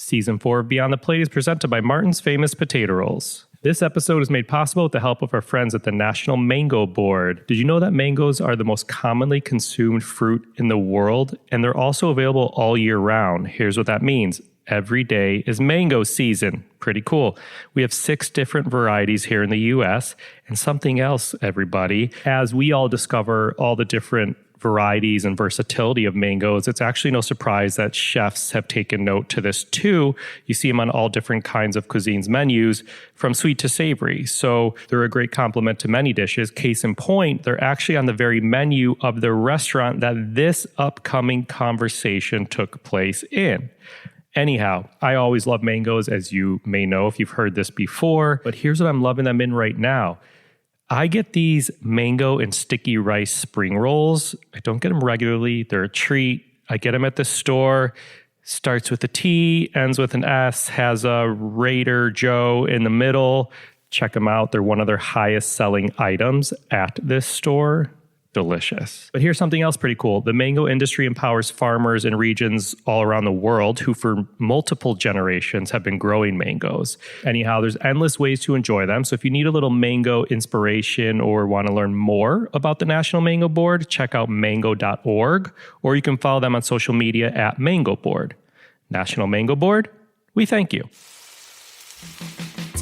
Season 4 of Beyond the Plate is presented by Martin's Famous Potato Rolls. This episode is made possible with the help of our friends at the National Mango Board. Did you know that mangoes are the most commonly consumed fruit in the world? And they're also available all year round. Here's what that means. Every day is mango season. Pretty cool. We have 6 different varieties here in the U.S. And something else, everybody, as we all discover all the different varieties and versatility of mangoes, it's actually no surprise that chefs have taken note to this too. You see them on all different kinds of cuisines menus, from sweet to savory. So they're a great complement to many dishes. Case in point, they're actually on the very menu of the restaurant that this upcoming conversation took place in. Anyhow, I always love mangoes, as you may know if you've heard this before, but here's what I'm loving them in right now. I get these mango and sticky rice spring rolls. I don't get them regularly. They're a treat. I get them at the store. Starts with a T, ends with an S, has a Raider Joe in the middle. Check them out. They're one of their highest selling items at this store. Delicious. But here's something else pretty cool. The mango industry empowers farmers in regions all around the world who for multiple generations have been growing mangoes. Anyhow, there's endless ways to enjoy them. So if you need a little mango inspiration or want to learn more about the National Mango Board, check out mango.org, or you can follow them on social media at Mango Board. National Mango Board, we thank you.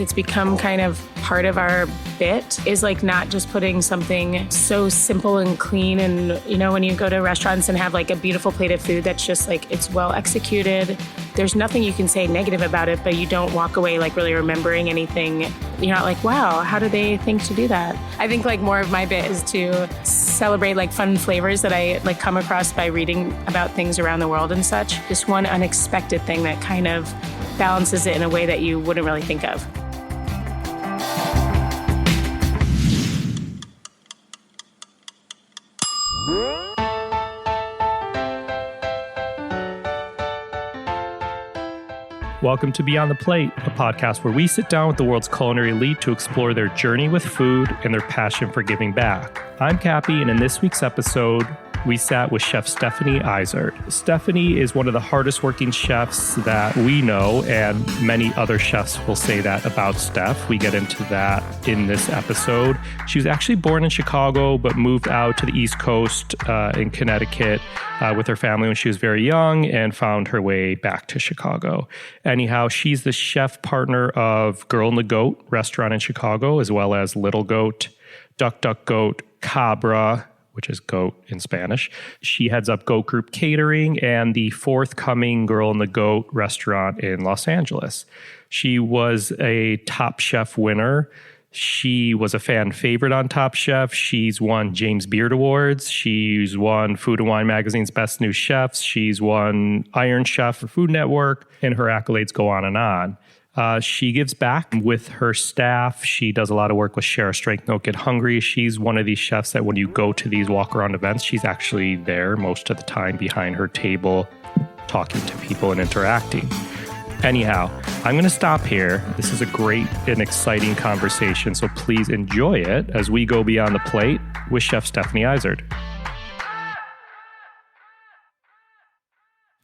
It's become kind of part of our bit, is like not just putting something so simple and clean. And, you know, when you go to restaurants and have like a beautiful plate of food that's just like, it's well executed. There's nothing you can say negative about it, but you don't walk away like really remembering anything. You're not like, wow, how did they think to do that? I think like more of my bit is to celebrate like fun flavors that I like come across by reading about things around the world and such. Just one unexpected thing that kind of balances it in a way that you wouldn't really think of. Welcome to Beyond the Plate, a podcast where we sit down with the world's culinary elite to explore their journey with food and their passion for giving back. I'm Cappy, and in this week's episode, we sat with Chef Stephanie Izard. Stephanie is one of the hardest working chefs that we know, and many other chefs will say that about Steph. We get into that in this episode. She was actually born in Chicago, but moved out to the East Coast in Connecticut with her family when she was very young and found her way back to Chicago. Anyhow, she's the chef partner of Girl and the Goat restaurant in Chicago, as well as Little Goat, Duck Duck Goat, Cabra, which is goat in Spanish. She heads up Goat Group Catering and the forthcoming Girl and the Goat restaurant in Los Angeles. She was a Top Chef winner. She was a fan favorite on Top Chef. She's won James Beard Awards. She's won Food and Wine Magazine's Best New Chefs. She's won Iron Chef for Food Network, and her accolades go on and on. She gives back with her staff. She does a lot of work with Share a Strength, Don't Get Hungry. She's one of these chefs that when you go to these walk-around events, she's actually there most of the time behind her table, talking to people and interacting. Anyhow, I'm going to stop here. This is a great and exciting conversation, so please enjoy it as we go beyond the plate with Chef Stephanie Izard.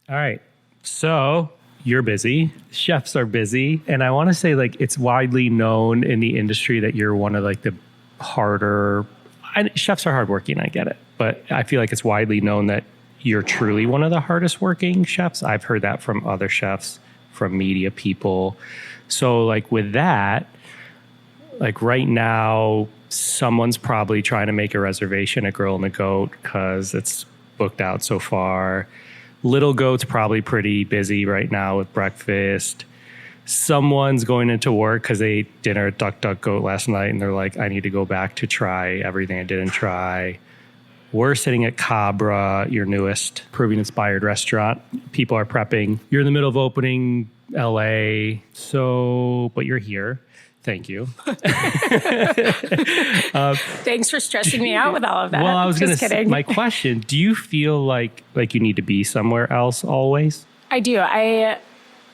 All right, so you're busy, chefs are busy, and I want to say like it's widely known in the industry that you're one of like the harder, chefs are hardworking, I get it, but I feel like it's widely known that you're truly one of the hardest working chefs. I've heard that from other chefs, from media people. So like with that, like right now, someone's probably trying to make a reservation at Girl and the Goat because it's booked out so far. Little Goat's probably pretty busy right now with breakfast. Someone's going into work because they ate dinner at Duck Duck Goat last night and they're like, I need to go back to try everything I didn't try. We're sitting at Cabra, your newest Peruvian-inspired restaurant. People are prepping. You're in the middle of opening LA, but you're here. Thank you. Thanks for stressing me out with all of that. Well, I was going to say, my question, do you feel like you need to be somewhere else always? I do. I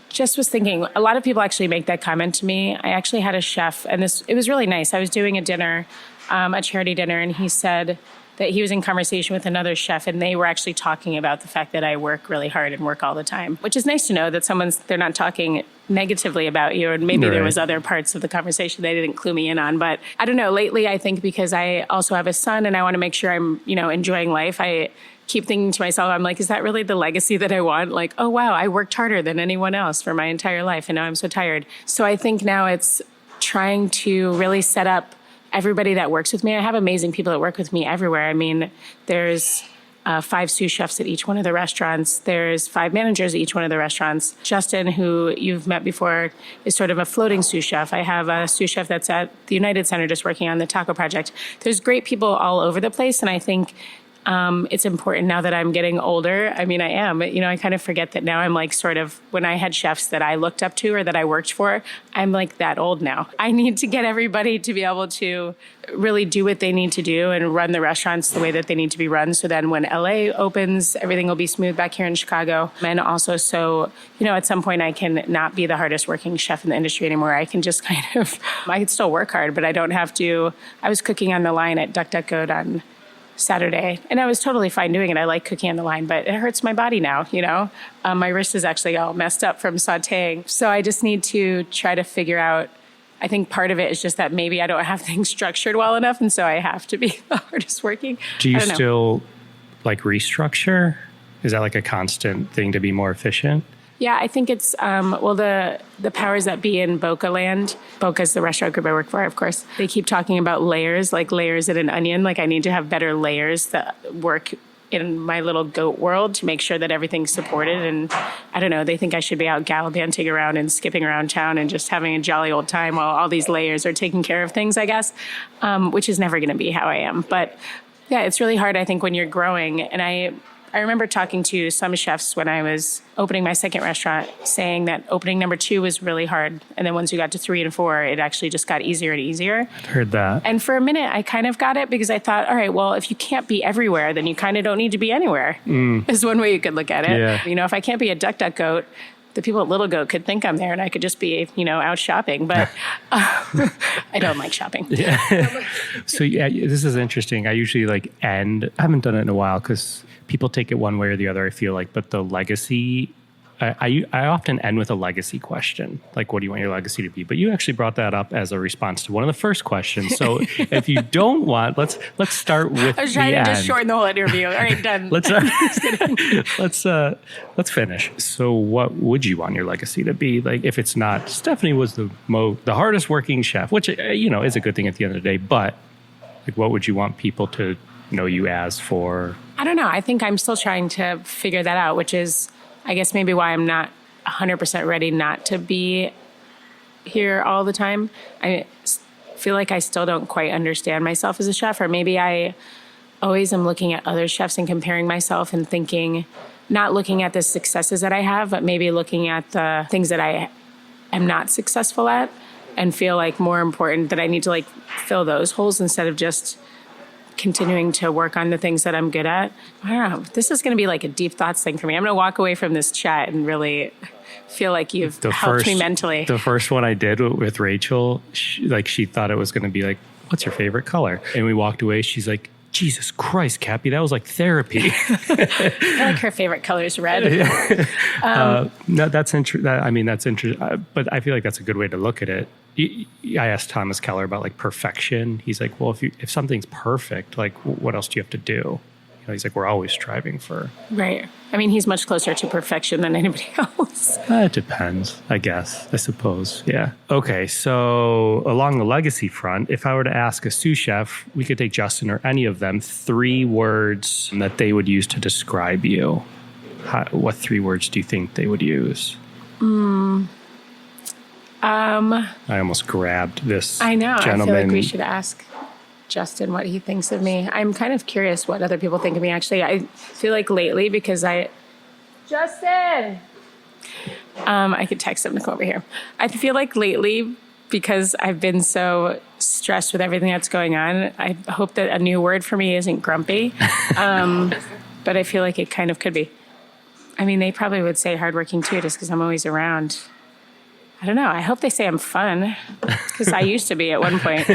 just was thinking, a lot of people actually make that comment to me. I actually had a chef, and it was really nice. I was doing a dinner, a charity dinner, and he said, that he was in conversation with another chef, and they were actually talking about the fact that I work really hard and work all the time, which is nice to know that they're not talking negatively about you, and maybe there was other parts of the conversation they didn't clue me in on. But I don't know, lately I think because I also have a son and I want to make sure I'm, enjoying life, I keep thinking to myself, I'm like, is that really the legacy that I want? Like, oh wow, I worked harder than anyone else for my entire life and now I'm so tired. So I think now it's trying to really set up everybody that works with me. I have amazing people that work with me everywhere. I mean, there's 5 sous chefs at each one of the restaurants. There's 5 managers at each one of the restaurants. Justin, who you've met before, is sort of a floating sous chef. I have a sous chef that's at the United Center just working on the taco project. There's great people all over the place, and I think it's important now that I'm getting older. I mean, I am. I kind of forget that now I'm like sort of, when I had chefs that I looked up to or that I worked for, I'm like that old now. I need to get everybody to be able to really do what they need to do and run the restaurants the way that they need to be run. So then when LA opens, everything will be smooth back here in Chicago. And also, so, at some point I can not be the hardest working chef in the industry anymore. I can just I can still work hard, but I don't have to. I was cooking on the line at DuckDuckGo on Saturday, and I was totally fine doing it. I like cooking on the line, but it hurts my body now, My wrist is actually all messed up from sauteing. So I just need to try to figure out, I think part of it is just that maybe I don't have things structured well enough, and so I have to be the hardest working. Do you still restructure? Is that a constant thing to be more efficient? Yeah, I think it's, the powers that be in Boca Land, Boca's the restaurant group I work for, of course, they keep talking about layers, like layers in an onion. Like I need to have better layers that work in my little goat world to make sure that everything's supported. And I don't know, they think I should be out gallivanting around and skipping around town and just having a jolly old time while all these layers are taking care of things, I guess, which is never going to be how I am. But yeah, it's really hard, I think, when you're growing. And I remember talking to some chefs when I was opening my second restaurant, saying that opening number 2 was really hard. And then once you got to 3 and 4, it actually just got easier and easier. I've heard that. And for a minute, I kind of got it because I thought, all right, well, if you can't be everywhere, then you kind of don't need to be anywhere, is one way you could look at it. Yeah. If I can't be a DuckDuckGoat, the people at Little Goat could think I'm there and I could just be, out shopping. But I don't like shopping. Yeah. So, yeah, this is interesting. I usually end. I haven't done it in a while because people take it one way or the other, I feel like. But the legacy, I often end with a legacy question. Like, what do you want your legacy to be? But you actually brought that up as a response to one of the first questions. So if you don't want, let's start with I was trying to just shorten the whole interview. All right, done. Let's finish. So what would you want your legacy to be? Like, if it's not, Stephanie was the hardest working chef, which, is a good thing at the end of the day. But what would you want people to know you as for? I don't know. I think I'm still trying to figure that out, which is, I guess, maybe why I'm not 100% ready not to be here all the time. I feel like I still don't quite understand myself as a chef, or maybe I always am looking at other chefs and comparing myself and thinking, not looking at the successes that I have, but maybe looking at the things that I am not successful at and feel like more important that I need to fill those holes instead of just continuing to work on the things that I'm good at. I don't know. This is going to be like a deep thoughts thing for me. I'm going to walk away from this chat and really feel like you've helped me mentally. The first one I did with Rachel, she thought it was going to be what's your favorite color? And we walked away. She's like, Jesus Christ, Cappy, that was like therapy. I feel like her favorite color is red. No, that's interesting. That's interesting. But I feel like that's a good way to look at it. I asked Thomas Keller about perfection. He's like, well, if something's perfect, what else do you have to do? He's like, we're always striving for. Right. He's much closer to perfection than anybody else. It depends, I suppose. Yeah. Okay. So along the legacy front, if I were to ask a sous chef, we could take Justin or any of them, 3 words that they would use to describe you. What 3 words do you think they would use? I almost grabbed this. I know. Gentleman. I feel like we should ask Justin what he thinks of me. I'm kind of curious what other people think of me, actually. I feel like lately, because Justin! I could text him to come over here. I feel like lately, because I've been so stressed with everything that's going on, I hope that a new word for me isn't grumpy. But I feel like it kind of could be. They probably would say hardworking too, just because I'm always around. I don't know. I hope they say I'm fun because I used to be at one point.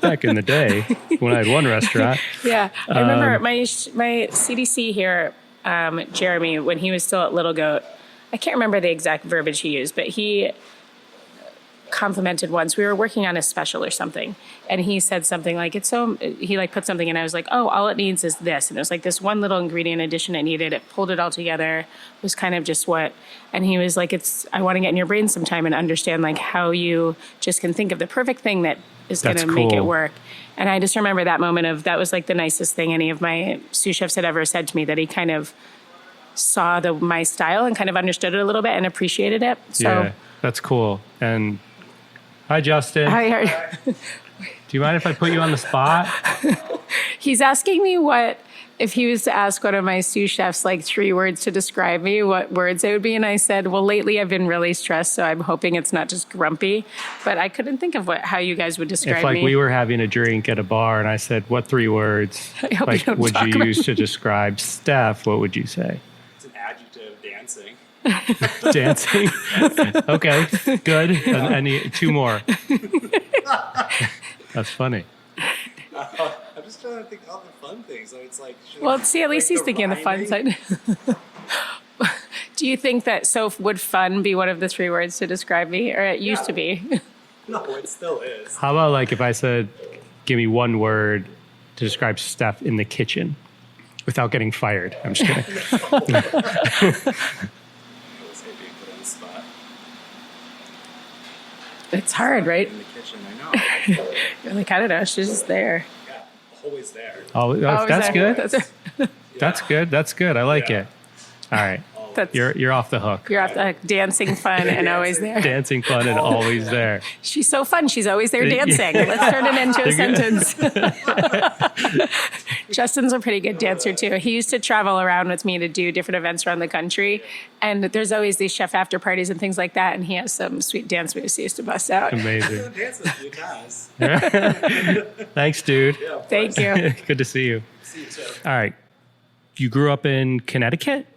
Back in the day when I had one restaurant. Yeah. I remember my CDC here, Jeremy, when he was still at Little Goat, I can't remember the exact verbiage he used, but he complimented once. We were working on a special or something, and he said something like, he like put something in. I was like, oh, all it needs is this. And it was like this one little ingredient addition it needed. It pulled it all together. It was kind of just and he was like, I want to get in your brain sometime and understand like how you just can think of the perfect thing that is going to make it work. And I just remember that moment that was like the nicest thing any of my sous chefs had ever said to me, that he kind of saw my style and kind of understood it a little bit and appreciated it. So yeah, that's cool. And hi, Justin. Hi. Do you mind if I put you on the spot? He's asking me if he was to ask one of my sous chefs like 3 words to describe me, what words they would be. And I said, well, lately I've been really stressed, so I'm hoping it's not just grumpy. But I couldn't think of how you guys would describe me. If we were having a drink at a bar and I said, what 3 words would you use to describe Steph? What would you say? It's an adjective, dancing. Dancing? Okay, good. And 2 more. That's funny. I'm just trying to think of all the fun things. So it's like, at least he's thinking of the fun side. Do you think that would fun be one of the 3 words to describe me? Or it used to be? No, it still is. How about like if I said, give me 1 word to describe Steph in the kitchen without getting fired? I'm just kidding. It's hard, right? In the kitchen, I know. You're like, I don't know. She's just there. Yeah, always there. Oh, that's there. good. That's good. That's good. I like it. All right. You're off the hook. You're off the hook. Dancing, fun, and always there. Dancing, fun, and always there. She's so fun. She's always there dancing. Let's turn it into a sentence. Justin's a pretty good dancer, too. He used to travel around with me to do different events around the country. And there's always these chef after parties and things like that. And he has some sweet dance moves he used to bust out. Amazing. Dances, you guys. Thanks, dude. Yeah, Thank you. Good to see you. See you too. All right. You grew up in Connecticut?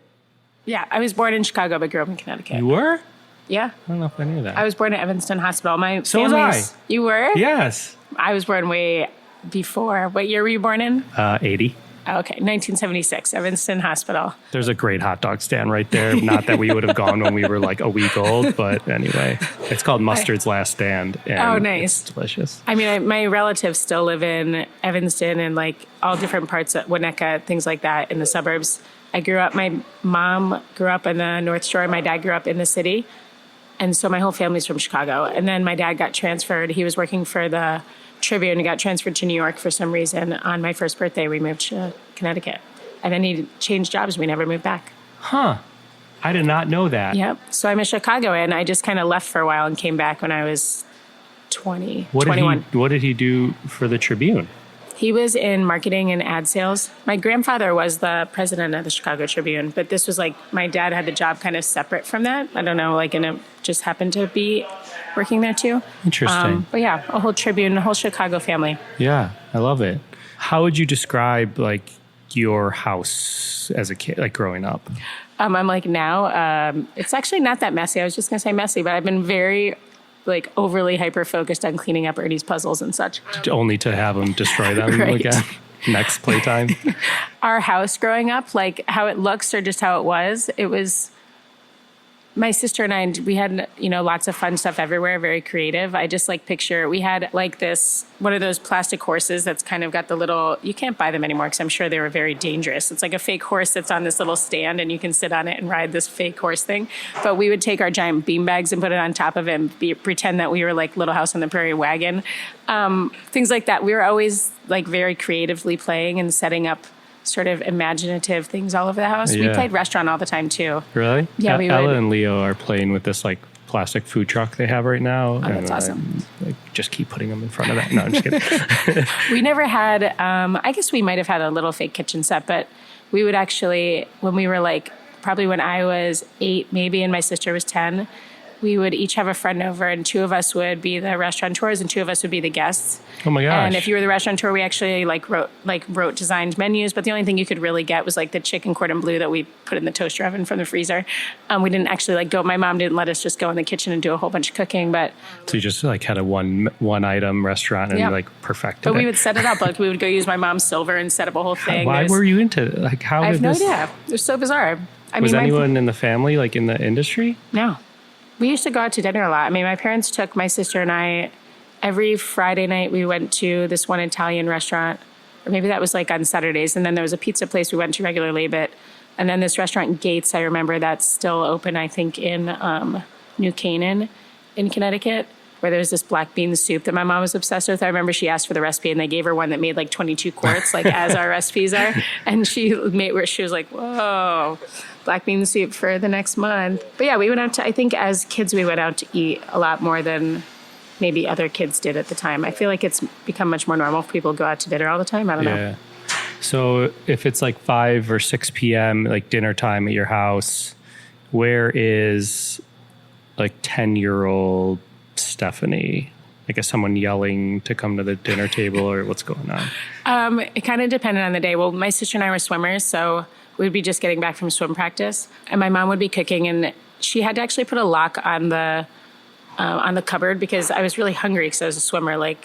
Yeah, I was born in Chicago, but grew up in Connecticut. You were? Yeah. I don't know if I knew that. I was born at Evanston Hospital. So was I. You were? Yes. I was born way before. What year were you born in? 80. Okay, 1976, Evanston Hospital. There's a great hot dog stand right there. Not that we would have gone when we were like a week old, but anyway. It's called Mustard's Last Stand. And oh, nice. It's delicious. I mean, my relatives still live in Evanston and like all different parts of Winnetka, things like that in the suburbs. My mom grew up in the North Shore. My dad grew up in the city. And so my whole family's from Chicago. And then my dad got transferred. He was working for the Tribune and got transferred to New York for some reason. On my first birthday, we moved to Connecticut. And then he changed jobs. We never moved back. Huh. I did not know that. Yep. So I'm a Chicagoan. I just kind of left for a while and came back when I was 21. What did he do for the Tribune? He was in marketing and ad sales. My grandfather was the president of the Chicago Tribune, but this was like, my dad had the job kind of separate from that. I don't know, and it just happened to be working there too. Interesting. But yeah, a whole Tribune, a whole Chicago family. Yeah, I love it. How would you describe like your house as a kid, like growing up? I'm like now, it's actually not that messy. I was just going to say messy, but I've been very like overly hyper-focused on cleaning up Ernie's puzzles and such. Only to have him destroy them Right. again. Next playtime. Our house growing up, like how it looks or just how it was my sister and I, we had, lots of fun stuff everywhere, very creative. I just picture, we had one of those plastic horses that's kind of got the little, you can't buy them anymore because I'm sure they were very dangerous. It's like a fake horse that's on this little stand and you can sit on it and ride this fake horse thing. But we would take our giant bean bags and put it on top of it and pretend that we were like Little House on the Prairie wagon. Things like that. We were always very creatively playing and setting up sort of imaginative things all over the house. Yeah. We played restaurant all the time too. Really? Yeah, we would. Ella and Leo are playing with this plastic food truck they have right now. Oh, that's awesome. I just keep putting them in front of that. No, I'm just kidding. We never had, I guess we might have had a little fake kitchen set, but we would actually, when we were probably when I was 8 maybe and my sister was 10, we would each have a friend over, and 2 of us would be the restaurateurs and 2 of us would be the guests. Oh my gosh. And if you were the restaurateur, we actually wrote designed menus, but the only thing you could really get was like the chicken cordon bleu that we put in the toaster oven from the freezer. We didn't actually go, my mom didn't let us just go in the kitchen and do a whole bunch of cooking, but. So you just like had a one item restaurant and like perfected But it. we would set it up. Like we would go use my mom's silver and set up a whole thing. Why were you into it? Like how I did have this? no idea. It was so bizarre. Was anyone in the family like in the industry? No. We used to go out to dinner a lot. I mean, my parents took my sister and I, every Friday night we went to this one Italian restaurant, or maybe that was like on Saturdays. And then there was a pizza place we went to regularly, and then this restaurant Gates, I remember that's still open, I think in New Canaan in Connecticut, where there was this black bean soup that my mom was obsessed with. I remember she asked for the recipe and they gave her one that made like 22 quarts, like as our recipes are. And she was like, whoa, black bean soup for the next month. But yeah, we went out to, I think as kids, we went out to eat a lot more than maybe other kids did at the time. I feel like it's become much more normal for people to go out to dinner all the time. I don't know. So if it's like 5 or 6 p.m., like dinner time at your house, where is like 10-year-old Stephanie? Like, is someone yelling to come to the dinner table or what's going on? It kind of depended on the day. Well, my sister and I were swimmers, so we'd be just getting back from swim practice. And my mom would be cooking, and she had to actually put a lock on the cupboard because I was really hungry because I was a swimmer.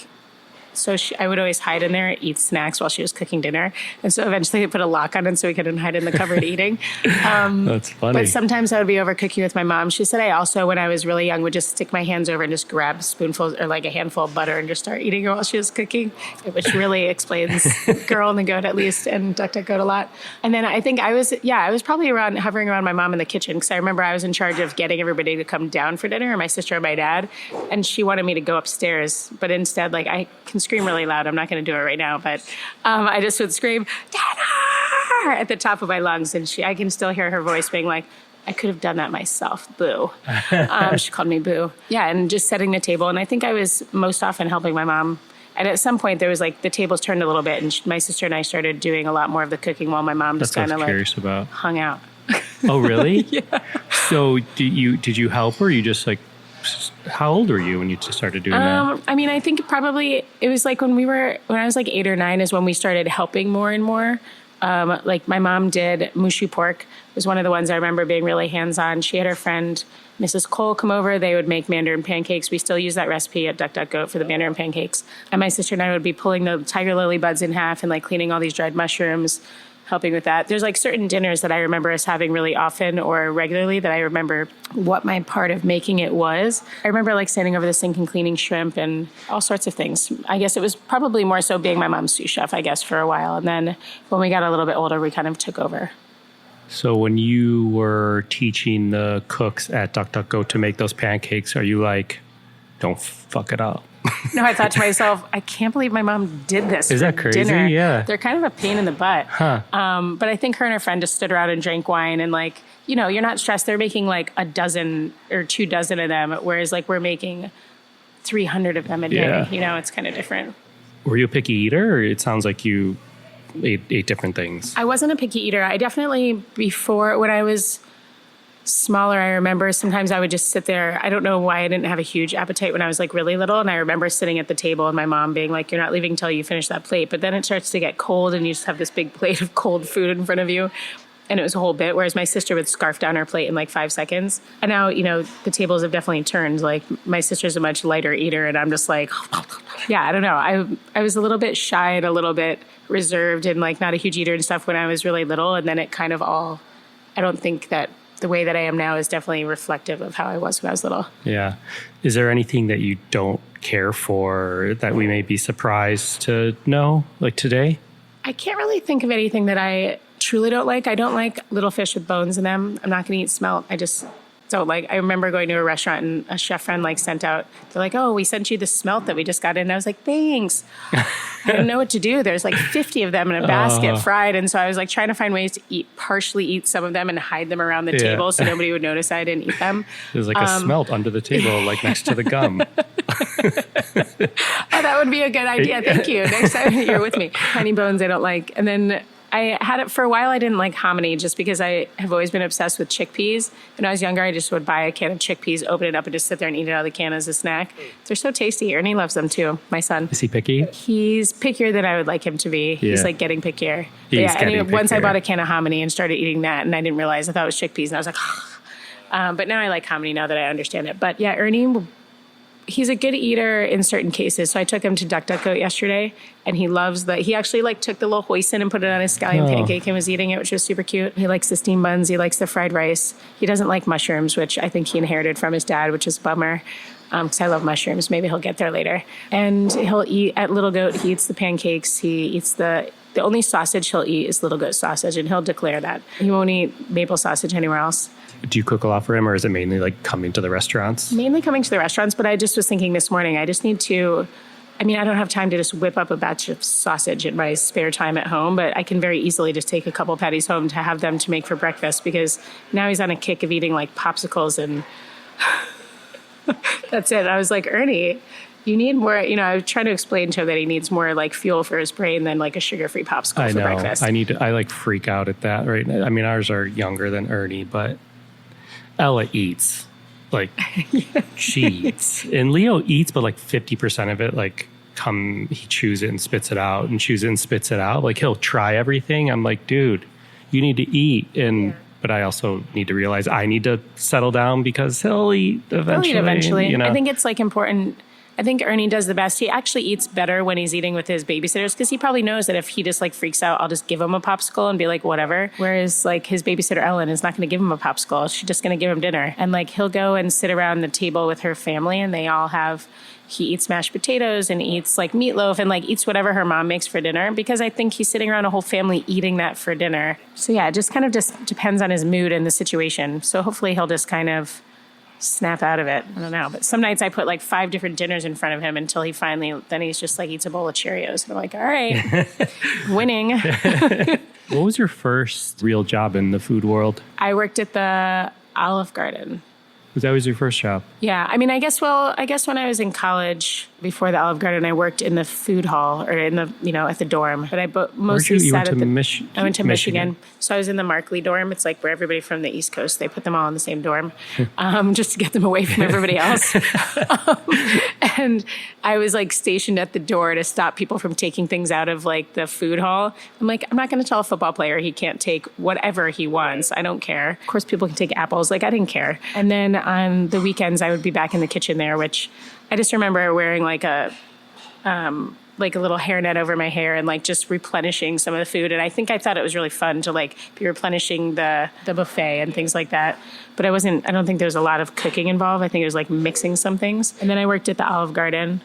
So I would always hide in there, eat snacks while she was cooking dinner. And so eventually they put a lock on it so we couldn't hide in the cupboard eating. That's funny. But sometimes I would be over cooking with my mom. She said I also, when I was really young, would just stick my hands over and just grab spoonfuls or like a handful of butter and just start eating it while she was cooking, which really explains Girl and the Goat at least, and Duck, Duck, Goat a lot. And then I think I was probably hovering around my mom in the kitchen because I remember I was in charge of getting everybody to come down for dinner, my sister and my dad, and she wanted me to go upstairs. But instead, like I can scream really loud. I'm not going to do it right now, but I just would scream, dinner, at the top of my lungs. And I can still hear her voice being like, I could have done that myself, boo. She called me boo. Yeah, and just setting the table. And I think I was most often helping my mom. And at some point, there was like the tables turned a little bit, and my sister and I started doing a lot more of the cooking while my mom just kind of like hung out. Oh, really? Yeah. So did you help her? Or you just like, how old were you when you started doing that? I mean, I think probably it was like when I was like 8 or 9 is when we started helping more and more. Like my mom did mushu pork, was one of the ones I remember being really hands-on. She had her friend, Mrs. Cole, come over. They would make mandarin pancakes. We still use that recipe at Duck, Duck, Goat for the mandarin pancakes. And my sister and I would be pulling the tiger lily buds in half and like cleaning all these dried mushrooms, helping with that. There's like certain dinners that I remember us having really often or regularly that I remember what my part of making it was. I remember like standing over the sink and cleaning shrimp and all sorts of things. I guess it was probably more so being my mom's sous chef, I guess, for a while. And then when we got a little bit older, we kind of took over. So when you were teaching the cooks at Duck, Duck, Goat to make those pancakes, are you like, don't fuck it up? No, I thought to myself, I can't believe my mom did this. Is that crazy? Dinner. Yeah. They're kind of a pain in the butt. Huh. But I think her and her friend just stood around and drank wine and like, you know, you're not stressed. They're making like a dozen or 2 dozen of them, whereas like we're making 300 of them a day. Yeah. You know, it's kind of different. Were you a picky eater, or it sounds like you ate different things? I wasn't a picky eater. I definitely, before, when I was smaller, I remember sometimes I would just sit there. I don't know why I didn't have a huge appetite when I was like really little. And I remember sitting at the table and my mom being like, you're not leaving until you finish that plate. But then it starts to get cold and you just have this big plate of cold food in front of you. And it was a whole bit. Whereas my sister would scarf down her plate in like 5 seconds. And now, you know, the tables have definitely turned. Like my sister's a much lighter eater. And I'm just like, yeah, I don't know. I was a little bit shy and a little bit reserved and like not a huge eater and stuff when I was really little. And then it kind of all, I don't think that the way that I am now is definitely reflective of how I was when I was little. Yeah. Is there anything that you don't care for that we may be surprised to know, like today? I can't really think of anything that I truly don't like. I don't like little fish with bones in them. I'm not going to eat smelt. I just don't like. I remember going to a restaurant and a chef friend like sent out, they're like, oh, we sent you the smelt that we just got in. And I was like, thanks. I didn't know what to do. There's like 50 of them in a basket fried. And so I was like trying to find ways to partially eat some of them and hide them around the table so nobody would notice I didn't eat them. There's like a smelt under the table, like next to the gum. Oh, that would be a good idea. Thank you. Next time you're with me. Tiny bones I don't like. And then I had it for a while. I didn't like hominy just because I have always been obsessed with chickpeas. When I was younger, I just would buy a can of chickpeas, open it up, and just sit there and eat it out of the can as a snack. They're so tasty. Ernie loves them too, my son. Is he picky? He's pickier than I would like him to be. Yeah. He's like getting pickier. Once I bought a can of hominy and started eating that, and I didn't realize, I thought it was chickpeas, and I was like, but now I like hominy now that I understand it. But yeah, Ernie, he's a good eater in certain cases. So I took him to DuckDuckGo yesterday, and he actually like took the little hoisin and put it on his scallion pancake and was eating it, which was super cute. He likes the steamed buns. He likes the fried rice. He doesn't like mushrooms, which I think he inherited from his dad, which is a bummer. Because I love mushrooms. Maybe he'll get there later. And he'll eat at Little Goat. He eats the pancakes. He eats the only sausage he'll eat is Little Goat sausage, and he'll declare that. He won't eat maple sausage anywhere else. Do you cook a lot for him, or is it mainly like coming to the restaurants? Mainly coming to the restaurants, but I just was thinking this morning, I just need to, I don't have time to just whip up a batch of sausage in my spare time at home, but I can very easily just take a couple patties home to have them to make for breakfast, because now he's on a kick of eating like popsicles and that's it. I was like, Ernie, you need more, I was trying to explain to him that he needs more like fuel for his brain than like a sugar-free popsicle for breakfast. I like freak out at that right now. Ours are younger than Ernie, but Ella eats. Like, she eats. And Leo eats, but like 50% of it, like, he chews it and spits it out and chews it and spits it out. Like, he'll try everything. I'm like, dude, you need to eat. But I also need to realize I need to settle down because he'll eat eventually. I think it's like important. I think Ernie does the best. He actually eats better when he's eating with his babysitters, because he probably knows that if he just like freaks out, I'll just give him a popsicle and be like, whatever. Whereas like his babysitter, Ellen, is not going to give him a popsicle. She's just going to give him dinner. And like he'll go and sit around the table with her family, and he eats mashed potatoes and eats like meatloaf and like eats whatever her mom makes for dinner, because I think he's sitting around a whole family eating that for dinner. So yeah, it just kind of just depends on his mood and the situation. So hopefully he'll just kind of snap out of it. I don't know. But some nights I put like 5 different dinners in front of him until then he's just like eats a bowl of Cheerios. And I'm like, all right, winning. What was your first real job in the food world? I worked at the Olive Garden. Was that your first job? Yeah. I guess when I was in college, before the Olive Garden, I worked in the food hall or in the, at the dorm. But I mostly sat at the... I went to Michigan. So I was in the Markley dorm. It's like where everybody from the East Coast, they put them all in the same dorm just to get them away from everybody else. And I was like stationed at the door to stop people from taking things out of like the food hall. I'm like, I'm not going to tell a football player he can't take whatever he wants. I don't care. Of course, people can take apples. Like, I didn't care. And then on the weekends, I would be back in the kitchen there, which I just remember wearing like a little hairnet over my hair and like just replenishing some of the food. And I thought it was really fun to like be replenishing the buffet and things like that. But I don't think there was a lot of cooking involved. I think it was like mixing some things. And then I worked at the Olive Garden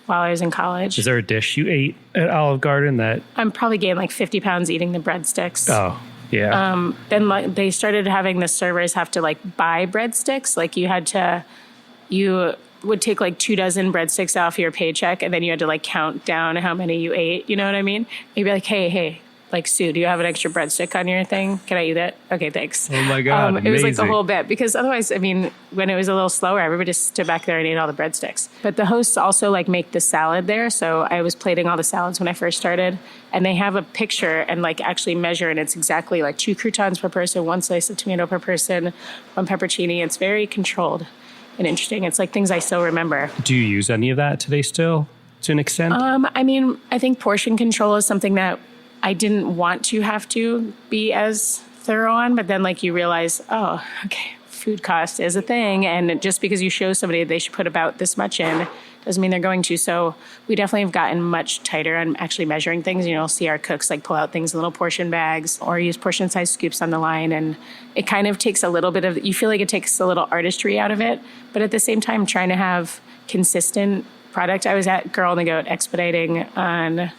while I was in college. Is there a dish you ate at Olive Garden that... I'm probably gained like 50 pounds eating the breadsticks. Oh, yeah. Then like, they started having the servers have to like buy breadsticks. Like you would take like 2 dozen breadsticks off your paycheck, and then you had to like count down how many you ate. You know what I mean? You'd be like, hey, like, Sue, do you have an extra breadstick on your thing? Can I eat it? Okay, thanks. Oh my God, it was like the whole bit, because otherwise, when it was a little slower, everybody just stood back there and ate all the breadsticks. But the hosts also like make the salad there. So I was plating all the salads when I first started, and they have a picture and like actually measure, and it's exactly like 2 croutons per person, 1 slice of tomato per person, 1 pepperoni. It's very controlled and interesting. It's like things I still remember. Do you use any of that today still, to an extent? I think portion control is something that I didn't want to have to be as thorough on, but then like you realize, oh, okay, food cost is a thing. And just because you show somebody they should put about this much in doesn't mean they're going to. So we definitely have gotten much tighter on actually measuring things. You'll see our cooks like pull out things in little portion bags or use portion size scoops on the line. And it kind of takes a little bit of, you feel like it takes a little artistry out of it, but at the same time, trying to have consistent product. I was at Girl and the Goat expediting on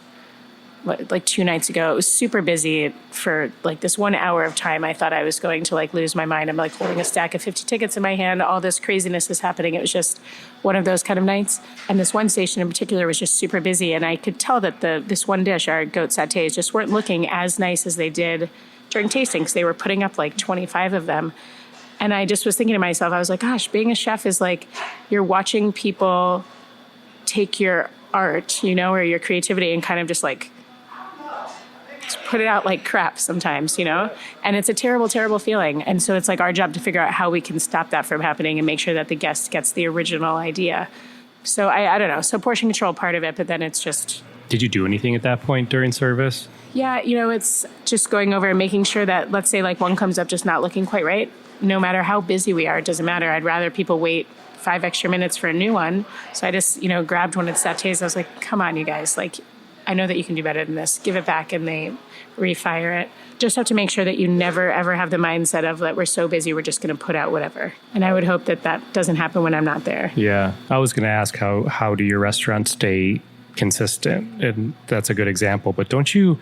like 2 nights ago. It was super busy for like this 1 hour of time. I thought I was going to like lose my mind. I'm like holding a stack of 50 tickets in my hand. All this craziness is happening. It was just one of those kind of nights. And this one station in particular was just super busy. And I could tell that this one dish, our goat satays, just weren't looking as nice as they did during tasting, because they were putting up like 25 of them. And I just was thinking to myself, I was like, gosh, being a chef is like you're watching people take your art, or your creativity, and kind of just like put it out like crap sometimes, and it's a terrible, terrible feeling. And so it's like our job to figure out how we can stop that from happening and make sure that the guest gets the original idea. So I don't know. So portion control part of it, but then it's just... Did you do anything at that point during service? Yeah, it's just going over and making sure that, let's say like one comes up just not looking quite right. No matter how busy we are, it doesn't matter. I'd rather people wait 5 extra minutes for a new one. So I just, grabbed one at Satay's. I was like, come on, you guys. Like, I know that you can do better than this. Give it back, and they refire it. Just have to make sure that you never, ever have the mindset of that we're so busy, we're just going to put out whatever. And I would hope that that doesn't happen when I'm not there. Yeah. I was going to ask how do your restaurants stay consistent? And that's a good example. But don't you,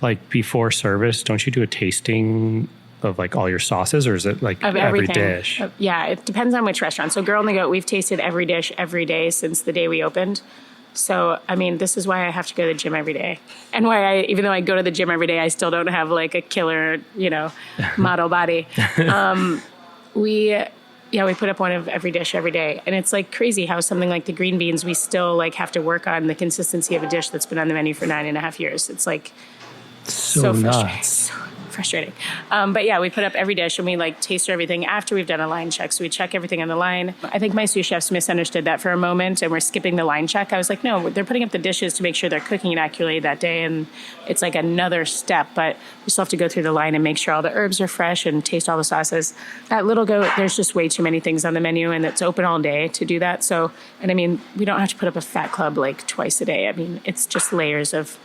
like before service, don't you do a tasting of like all your sauces, or is it like of every everything? dish? Yeah, it depends on which restaurant. So Girl on the Goat, we've tasted every dish every day since the day we opened. So, I mean, this is why I have to go to the gym every day. And why even though I go to the gym every day, I still don't have like a killer, model body. We put up one of every dish every day. And it's like crazy how something like the green beans, we still like have to work on the consistency of a dish that's been on the menu for 9.5 years. It's like so frustrating. So frustrating. But yeah, we put up every dish and we like taste everything after we've done a line check. So we check everything on the line. I think my sous chefs misunderstood that for a moment and we're skipping the line check. I was like, no, they're putting up the dishes to make sure they're cooking it accurately that day. And it's like another step, but we still have to go through the line and make sure all the herbs are fresh and taste all the sauces. At Little Goat, there's just way too many things on the menu and it's open all day to do that. So, and I mean, we don't have to put up a Fat Club like twice a day. I mean, it's just layers of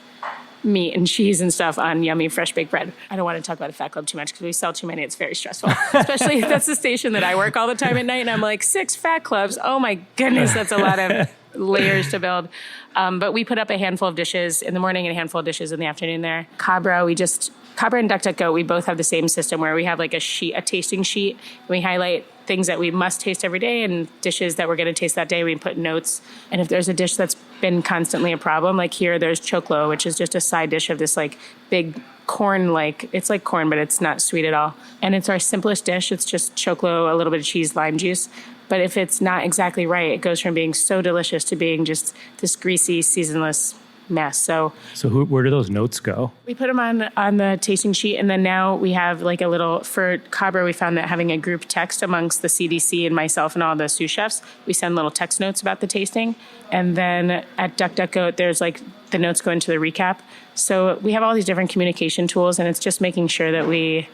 meat and cheese and stuff on yummy fresh baked bread. I don't want to talk about a Fat Club too much because we sell too many. It's very stressful, especially if that's the station that I work all the time at night and I'm like 6 Fat Clubs. Oh my goodness, that's a lot of layers to build. But we put up a handful of dishes in the morning and a handful of dishes in the afternoon there. Cabra and DuckDuckGo, we both have the same system where we have like a tasting sheet. And we highlight things that we must taste every day and dishes that we're going to taste that day. We put notes. And if there's a dish that's been constantly a problem, like here, there's choclo, which is just a side dish of this like big corn, it's like corn, but it's not sweet at all. And it's our simplest dish. It's just choclo, a little bit of cheese, lime juice. But if it's not exactly right, it goes from being so delicious to being just this greasy, seasonless mess. So where do those notes go? We put them on the tasting sheet, and then now we have like a little, for Cabra, we found that having a group text amongst the CDC and myself and all the sous chefs, we send little text notes about the tasting. And then at DuckDuckGo, there's like the notes go into the recap. So we have all these different communication tools, and it's just making sure that we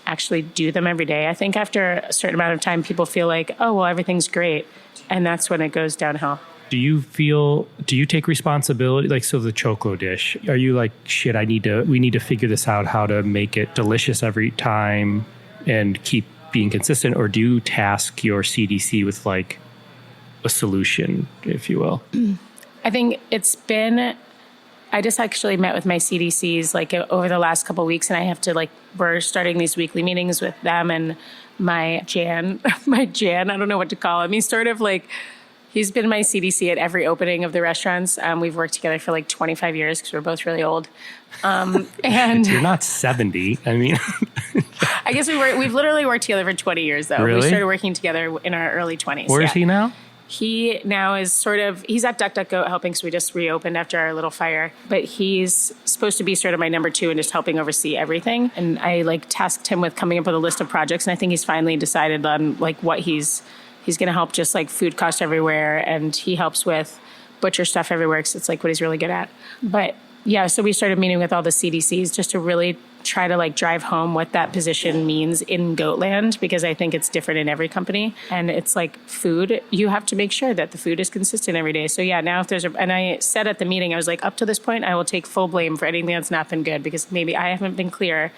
actually do them every day. I think after a certain amount of time, people feel like, oh, well, everything's great. And that's when it goes downhill. Do you take responsibility? Like, so the choclo dish, are you like, shit, we need to figure this out, how to make it delicious every time and keep being consistent? Or do you task your CDC with like a solution, if you will? I think I just actually met with my CDCs like over the last couple of weeks, and I have to we're starting these weekly meetings with them and my Jan, I don't know what to call him. He's sort of like, he's been my CDC at every opening of the restaurants. We've worked together for like 25 years because we're both really old. And you're not 70. I mean, I guess we've literally worked together for 20 years though. Really? We started working together in our early 20s. Where is he now? He now is he's at DuckDuckGo helping because we just reopened after our little fire. But he's supposed to be sort of my number 2 and just helping oversee everything. And I tasked him with coming up with a list of projects. And I think he's finally decided on what he's going to help just food cost everywhere. And he helps with butcher stuff everywhere because it's what he's really good at. But yeah, so we started meeting with all the CDCs just to really try to drive home what that position means in Goatland, because I think it's different in every company. And it's food, you have to make sure that the food is consistent every day. So yeah, now if and I said at the meeting, I was up to this point, I will take full blame for anything that's not been good because maybe I haven't been clear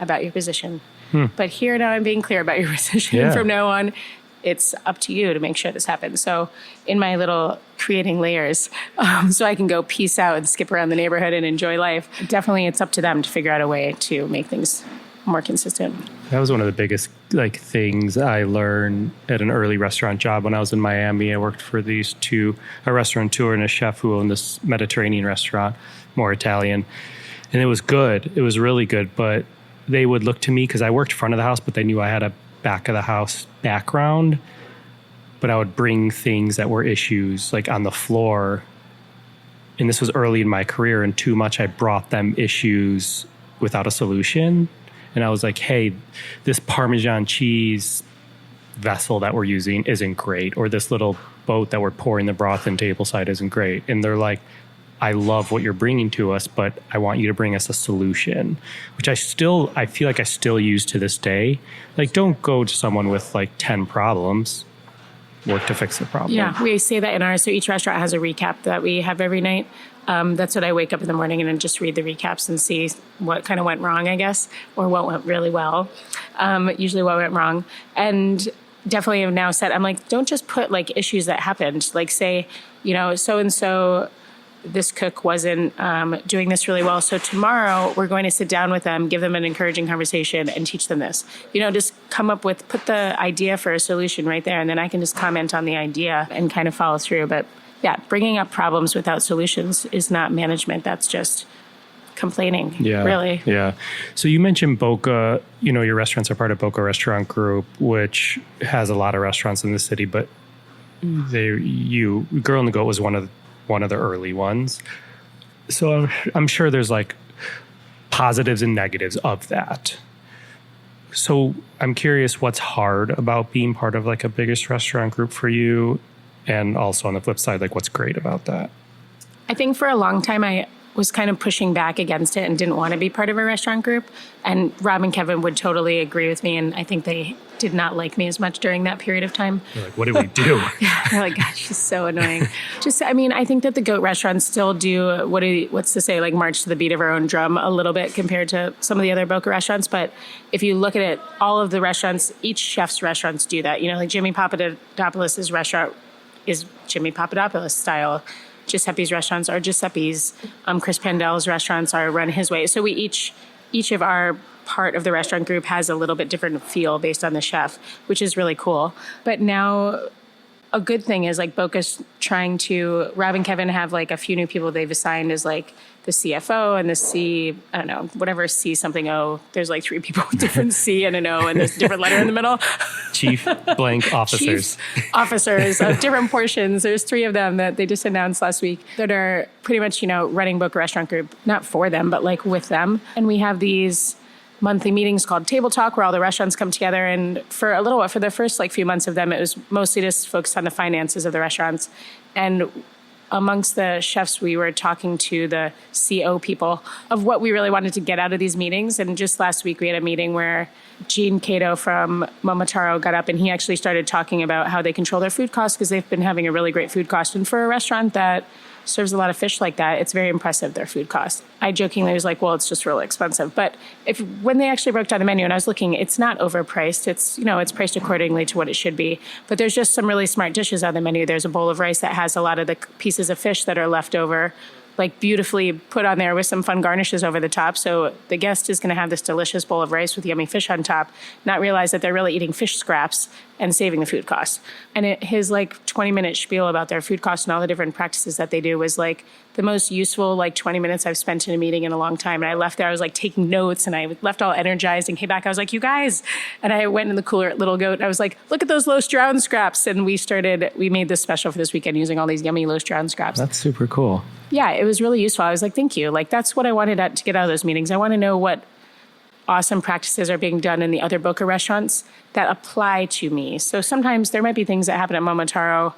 about your position. But here now I'm being clear about your position. Yeah. From now on, it's up to you to make sure this happens. So in my little creating layers, so I can go peace out and skip around the neighborhood and enjoy life, definitely it's up to them to figure out a way to make things more consistent. That was one of the biggest things I learned at an early restaurant job when I was in Miami. I worked for these two, a restaurateur and a chef who owned this Mediterranean restaurant, more Italian. And it was good. It was really good. But they would look to me because I worked front of the house, but they knew I had a back of the house background, but I would bring things that were issues on the floor and this was early in my career, and too much I brought them issues without a solution. And I was like, hey, this Parmesan cheese vessel that we're using isn't great, or this little boat that we're pouring the broth in tableside isn't great. And they're like, I love what you're bringing to us, but I want you to bring us a solution, which I feel like I still use to this day. Like, don't go to someone with like 10 problems. Work to fix the problem. Yeah, we say that in ours. So each restaurant has a recap that we have every night. That's what I wake up in the morning and then just read the recaps and see what kind of went wrong, I guess, or what went really well. Usually what went wrong. And definitely have now said, I'm like, don't just put like issues that happened. Like say, so-and-so, this cook wasn't doing this really well. So tomorrow we're going to sit down with them, give them an encouraging conversation and teach them this. Just put the idea for a solution right there. And then I can just comment on the idea and kind of follow through. But yeah, bringing up problems without solutions is not management. That's just complaining, really. Yeah. So you mentioned Boca, your restaurants are part of Boca Restaurant Group, which has a lot of restaurants in the city, but Girl and the Goat was one of the early ones. So I'm sure there's like positives and negatives of that. So I'm curious what's hard about being part of like a biggest restaurant group for you. And also on the flip side, like what's great about that? I think for a long time, I was kind of pushing back against it and didn't want to be part of a restaurant group. And Rob and Kevin would totally agree with me. And I think they did not like me as much during that period of time. They're like, what did we do? They're like, gosh, she's so annoying. I think that the goat restaurants still do, what's to say, like march to the beat of our own drum a little bit compared to some of the other Boca restaurants. But if you look at it, all of the restaurants, each chef's restaurants do that. Like Jimmy Papadopoulos' restaurant is Jimmy Papadopoulos style. Giuseppe's restaurants are Giuseppe's. Chris Pandel's restaurants are run his way. So we each of our part of the restaurant group has a little bit different feel based on the chef, which is really cool. But now a good thing is like Boca's trying to, Rob and Kevin have like a few new people they've assigned as like the CFO and the whatever C something O. There's like 3 people with different C and an O and there's a different letter in the middle. Chief blank officers. Chief officers of different portions. There's 3 of them that they just announced last week that are pretty much, running Boca Restaurant Group, not for them, but like with them. And we have these monthly meetings called Table Talk where all the restaurants come together. And for a little while, for the first like few months of them, it was mostly just focused on the finances of the restaurants. And amongst the chefs, we were talking to the CO people of what we really wanted to get out of these meetings. And just last week, we had a meeting where Gene Cato from Momotaro got up and he actually started talking about how they control their food costs because they've been having a really great food cost. And for a restaurant that serves a lot of fish like that, it's very impressive, their food cost. I jokingly was like, well, it's just really expensive. But when they actually broke down the menu and I was looking, it's not overpriced. It's, it's priced accordingly to what it should be. But there's just some really smart dishes on the menu. There's a bowl of rice that has a lot of the pieces of fish that are left over, like beautifully put on there with some fun garnishes over the top. So the guest is going to have this delicious bowl of rice with yummy fish on top, not realize that they're really eating fish scraps and saving the food costs. And his like 20-minute spiel about their food costs and all the different practices that they do was like the most useful like 20 minutes I've spent in a meeting in a long time. And I left there, I was like taking notes and I left all energized and came back. I was like, you guys. And I went in the cooler at Little Goat and I was like, look at those Low Stroud scraps. And we made this special for this weekend using all these yummy Low Stroud scraps. That's super cool. Yeah, it was really useful. I was like, thank you. Like, that's what I wanted to get out of those meetings. I want to know what awesome practices are being done in the other Boca restaurants that apply to me. So sometimes there might be things that happen at Momotaro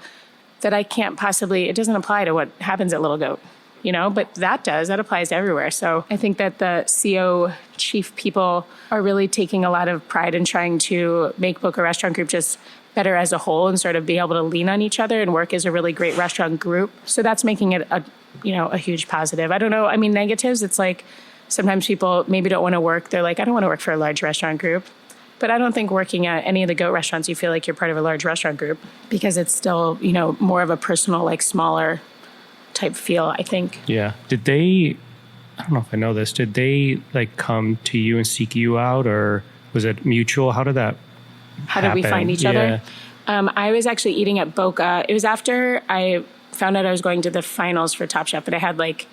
that I can't possibly, it doesn't apply to what happens at Little Goat, but that applies everywhere. So I think that the CO chief people are really taking a lot of pride in trying to make Boca Restaurant Group just better as a whole and sort of be able to lean on each other and work as a really great restaurant group. So that's making it a huge positive. I don't know. I mean, negatives, it's like sometimes people maybe don't want to work. They're like, I don't want to work for a large restaurant group. But I don't think working at any of the Goat restaurants, you feel like you're part of a large restaurant group because it's still, more of a personal, like smaller type feel, I think. Yeah. I don't know if I know this, did they like come to you and seek you out or was it mutual? How did that How did we find each other? I was actually eating at Boca. It was after I found out I was going to the finals for Top Chef, but I had like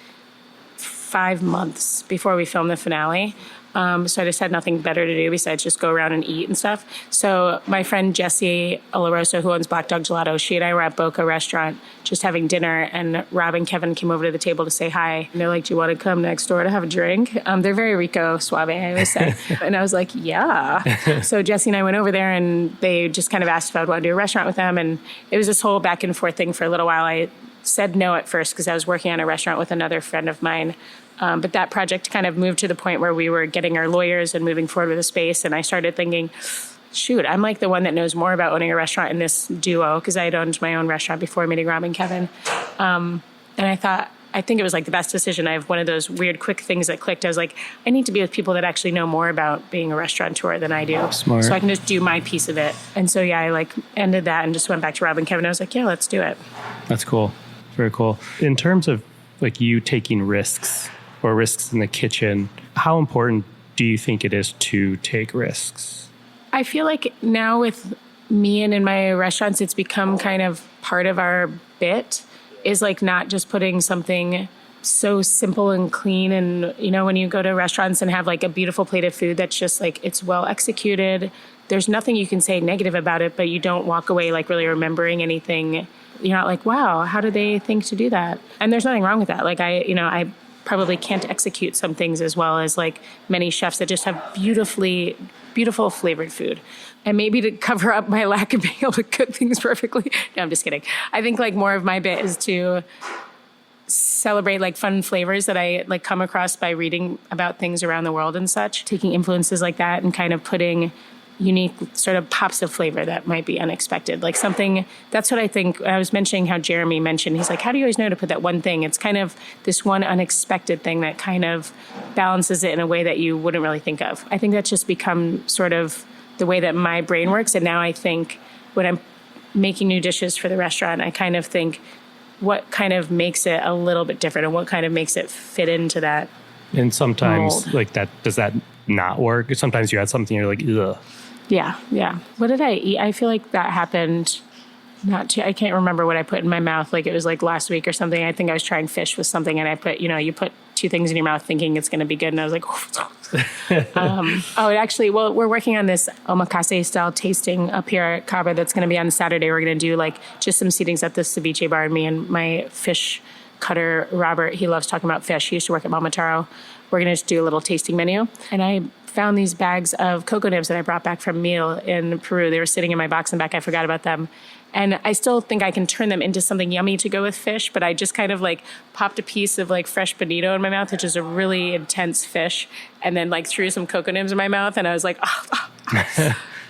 5 months before we filmed the finale. So I just had nothing better to do besides just go around and eat and stuff. So my friend Jessie Olarosa, who owns Black Dog Gelato, she and I were at Boca Restaurant just having dinner, and Rob and Kevin came over to the table to say hi. And they're like, do you want to come next door to have a drink? They're very Rico Suave, I always say. And I was like, yeah. So Jessie and I went over there, and they just kind of asked if I would want to do a restaurant with them. And it was this whole back and forth thing for a little while. I said no at first because I was working on a restaurant with another friend of mine. But that project kind of moved to the point where we were getting our lawyers and moving forward with a space. And I started thinking, shoot, I'm like the one that knows more about owning a restaurant in this duo, because I had owned my own restaurant before meeting Rob and Kevin. And I thought, I think it was like the best decision. I have one of those weird quick things that clicked. I was like, I need to be with people that actually know more about being a restaurateur than I do. Smart. So I can just do my piece of it. And so, yeah, I like ended that and just went back to Rob and Kevin. I was like, yeah, let's do it. That's cool. Very cool. In terms of like you taking risks or risks in the kitchen, how important do you think it is to take risks? I feel like now with me and in my restaurants, it's become kind of part of our bit, is like not just putting something so simple and clean. And, you know, when you go to restaurants and have like a beautiful plate of food that's just like, it's well executed, there's nothing you can say negative about it, but you don't walk away like really remembering anything. You're not like, wow, how did they think to do that? And there's nothing wrong with that. Like I probably can't execute some things as well as like many chefs that just have beautiful flavored food. And maybe to cover up my lack of being able to cook things perfectly. No, I'm just kidding. I think like more of my bit is to celebrate like fun flavors that I like come across by reading about things around the world and such, taking influences like that and kind of putting unique sort of pops of flavor that might be unexpected. Like something, that's what I think. I was mentioning how Jeremy mentioned, he's like, how do you always know to put that one thing? It's kind of this one unexpected thing that kind of balances it in a way that you wouldn't really think of. I think that's just become sort of the way that my brain works. And now I think when I'm making new dishes for the restaurant, I kind of think what kind of makes it a little bit different and what kind of makes it fit into that. And sometimes mold. Like that, does that not work? Sometimes you add something, you're like, ugh. Yeah. What did I eat? I feel like that happened I can't remember what I put in my mouth. Like it was like last week or something. I think I was trying fish with something and I put, you put two things in your mouth thinking it's going to be good. And I was like, we're working on this omakase style tasting up here at Cabra that's going to be on Saturday. We're going to do like just some seatings at the ceviche bar, and me and my fish cutter, Robert, he loves talking about fish. He used to work at Momotaro. We're going to just do a little tasting menu. And I found these bags of cocoa nibs that I brought back from meal in Peru. They were sitting in my box in the back. I forgot about them. And I still think I can turn them into something yummy to go with fish, but I just kind of like popped a piece of like fresh bonito in my mouth, which is a really intense fish, and then like threw some cocoa nibs in my mouth. And I was like,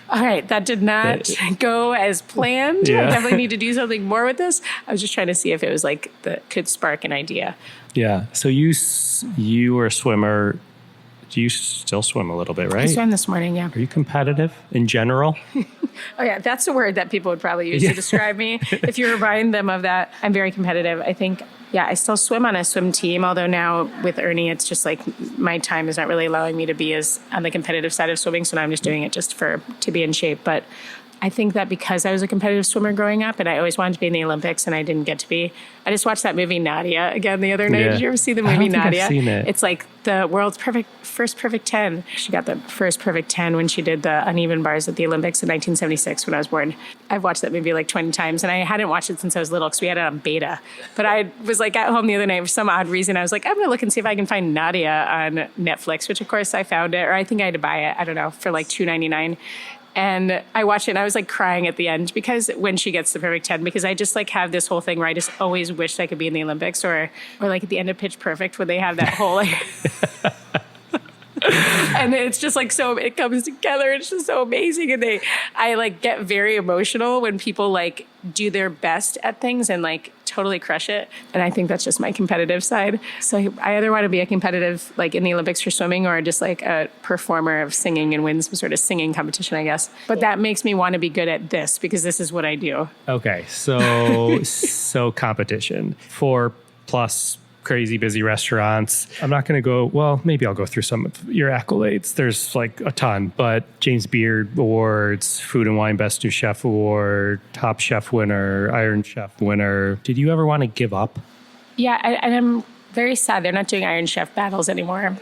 all right, that did not go as planned. Yeah. I definitely need to do something more with this. I was just trying to see if it was like that could spark an idea. Yeah. So you were a swimmer. Do you still swim a little bit, right? I swam this morning, yeah. Are you competitive in general? Oh, yeah. That's a word that people would probably use to describe me. If you remind them of that, I'm very competitive. I think, I still swim on a swim team, although now with Ernie, it's just like my time is not really allowing me to be as on the competitive side of swimming, so now I'm just doing it just to be in shape. But I think that because I was a competitive swimmer growing up and I always wanted to be in the Olympics and I didn't get to be, I just watched that movie Nadia again the other night. Yeah. Did you ever see the movie Nadia? I've seen it. It's like the world's first perfect 10. She got the first perfect 10 when she did the uneven bars at the Olympics in 1976 when I was born. I've watched that movie like 20 times and I hadn't watched it since I was little because we had it on beta. But I was like at home the other night for some odd reason. I was like, I'm going to look and see if I can find Nadia on Netflix, which of course I found it, or I think I had to buy it, I don't know, for like $2.99. And I watched it and I was like crying at the end because when she gets the perfect 10, because I just like have this whole thing where I just always wished I could be in the Olympics or like at the end of Pitch Perfect when they have that whole like, and it's just like, so it comes together. It's just so amazing. And I like get very emotional when people like do their best at things and like totally crush it. And I think that's just my competitive side. So I either want to be a competitive, like in the Olympics for swimming, or just like a performer of singing and win some sort of singing competition, I guess. But that makes me want to be good at this because this is what I do. Okay. So competition. 4+ crazy busy restaurants. I'm not going to go, well, maybe I'll go through some of your accolades. There's like a ton, but James Beard Awards, Food and Wine Best New Chef Award, Top Chef winner, Iron Chef winner. Did you ever want to give up? Yeah, and I'm very sad they're not doing Iron Chef battles anymore.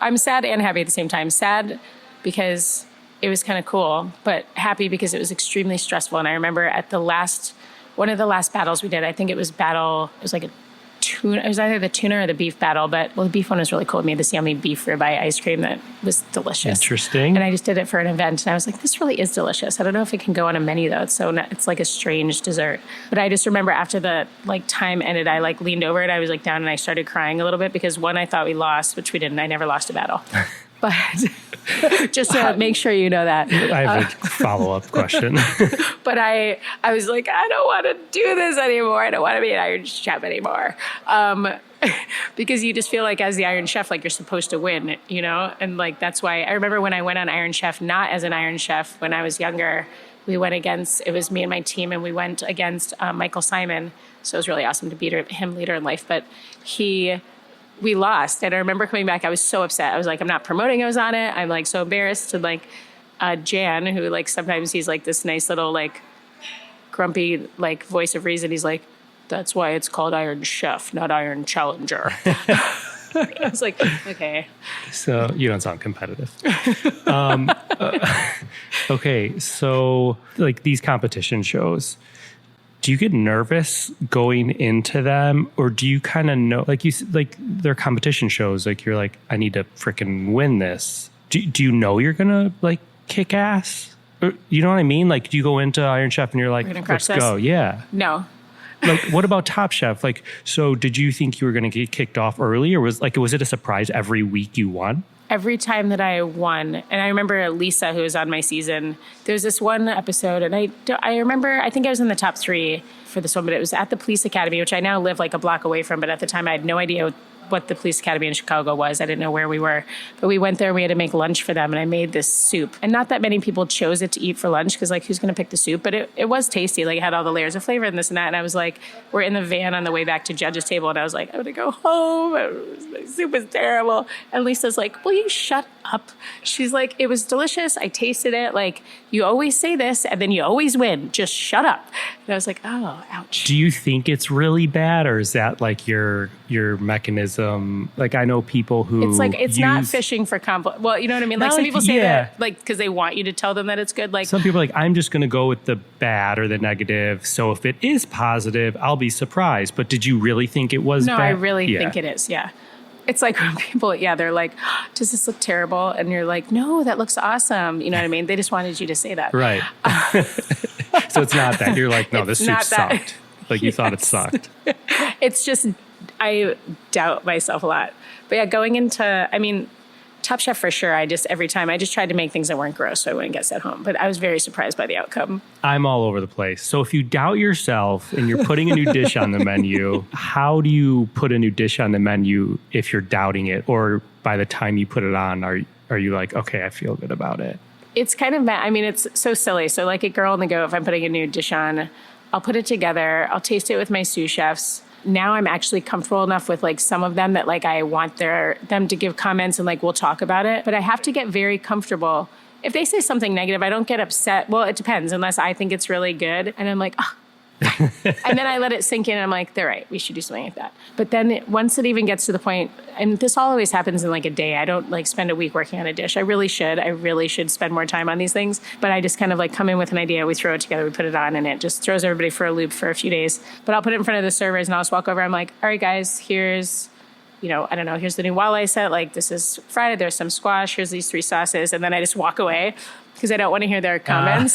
I'm sad and happy at the same time. Sad because it was kind of cool, but happy because it was extremely stressful. And I remember at one of the last battles we did, I think it was like a tuna. It was either the tuna or the beef battle, but the beef one was really cool. It made this yummy beef ribeye ice cream that was delicious. Interesting. And I just did it for an event, and I was like, this really is delicious. I don't know if it can go on a menu though. It's like a strange dessert. But I just remember after the time ended, I leaned over it. I was down and I started crying a little bit because one, I thought we lost, which we didn't. I never lost a battle. But just to make sure you know that. I have a follow-up question. But I was like, I don't want to do this anymore. I don't want to be an Iron Chef anymore. Because you just feel like as the Iron Chef, you're supposed to win, And that's why I remember when I went on Iron Chef, not as an Iron Chef when I was younger, it was me and my team, and we went against Michael Simon. So it was really awesome to beat him later in life. But we lost. And I remember coming back, I was so upset. I was like, I'm not promoting I was on it. I'm so embarrassed. And Jan, who sometimes he's this nice little grumpy voice of reason. He's like, that's why it's called Iron Chef, not Iron Challenger. I was like, okay. So you don't sound competitive. Okay. So these competition shows, do you get nervous going into them, or do you kind of know, they're competition shows, you're like, I need to freaking win this. Do you know you're going to kick ass? Or, you know what I mean? Do you go into Iron Chef and you're like, let's go. Yeah. No. What about Top Chef? So did you think you were going to get kicked off early, or was it a surprise every week you won? Every time that I won, and I remember Lisa, who was on my season, there was this one episode, and I remember, I think I was in the top 3 for this one, but it was at the police academy, which I now live a block away from, but at the time I had no idea what the police academy in Chicago was. I didn't know where we were, but we went there and we had to make lunch for them, and I made this soup. And not that many people chose it to eat for lunch because who's going to pick the soup? But it was tasty. It had all the layers of flavor and this and that. And I was we're in the van on the way back to judges table, and I was I'm going to go home. My soup is terrible. And Lisa's will you shut up? She's it was delicious. I tasted it. You always say this and then you always win. Just shut up. And I was oh, ouch. Do you think it's really bad, or is that your mechanism? I know people who it's not fishing for compliment. Well, you know what I mean? Some people say that because they want you to tell them that it's good. Some people are I'm just going to go with the bad or the negative. So if it is positive, I'll be surprised. But did you really think it was bad? No, I really think it is. Yeah. It's when people, they're does this look terrible? And you're no, that looks awesome. You know what I mean? They just wanted you to say that. Right. So it's not that. You're no, this soup sucked. You thought it sucked. It's just, I doubt myself a lot. But yeah, going into, Top Chef for sure, every time, I just tried to make things that weren't gross so I wouldn't get sent home. But I was very surprised by the outcome. I'm all over the place. So if you doubt yourself and you're putting a new dish on the menu, how do you put a new dish on the menu if you're doubting it? Or by the time you put it on, are you okay, I feel good about it? It's kind of, it's so silly. So a girl on the go, if I'm putting a new dish on, I'll put it together. I'll taste it with my sous chefs. Now I'm actually comfortable enough with some of them that I want them to give comments and we'll talk about it. But I have to get very comfortable. If they say something negative, I don't get upset. Well, it depends, unless I think it's really good. And I'm and then I let it sink in. And I'm they're right. We should do something like that. But then once it even gets to the point, and this always happens in a day. I don't spend a week working on a dish. I really should spend more time on these things. But I just kind of come in with an idea. We throw it together. We put it on, and it just throws everybody for a loop for a few days. But I'll put it in front of the servers, and I'll just walk over. I'm all right, guys, here's, I don't know, here's the new walleye set. This is Friday. There's some squash. Here's these 3 sauces. And then I just walk away because I don't want to hear their comments.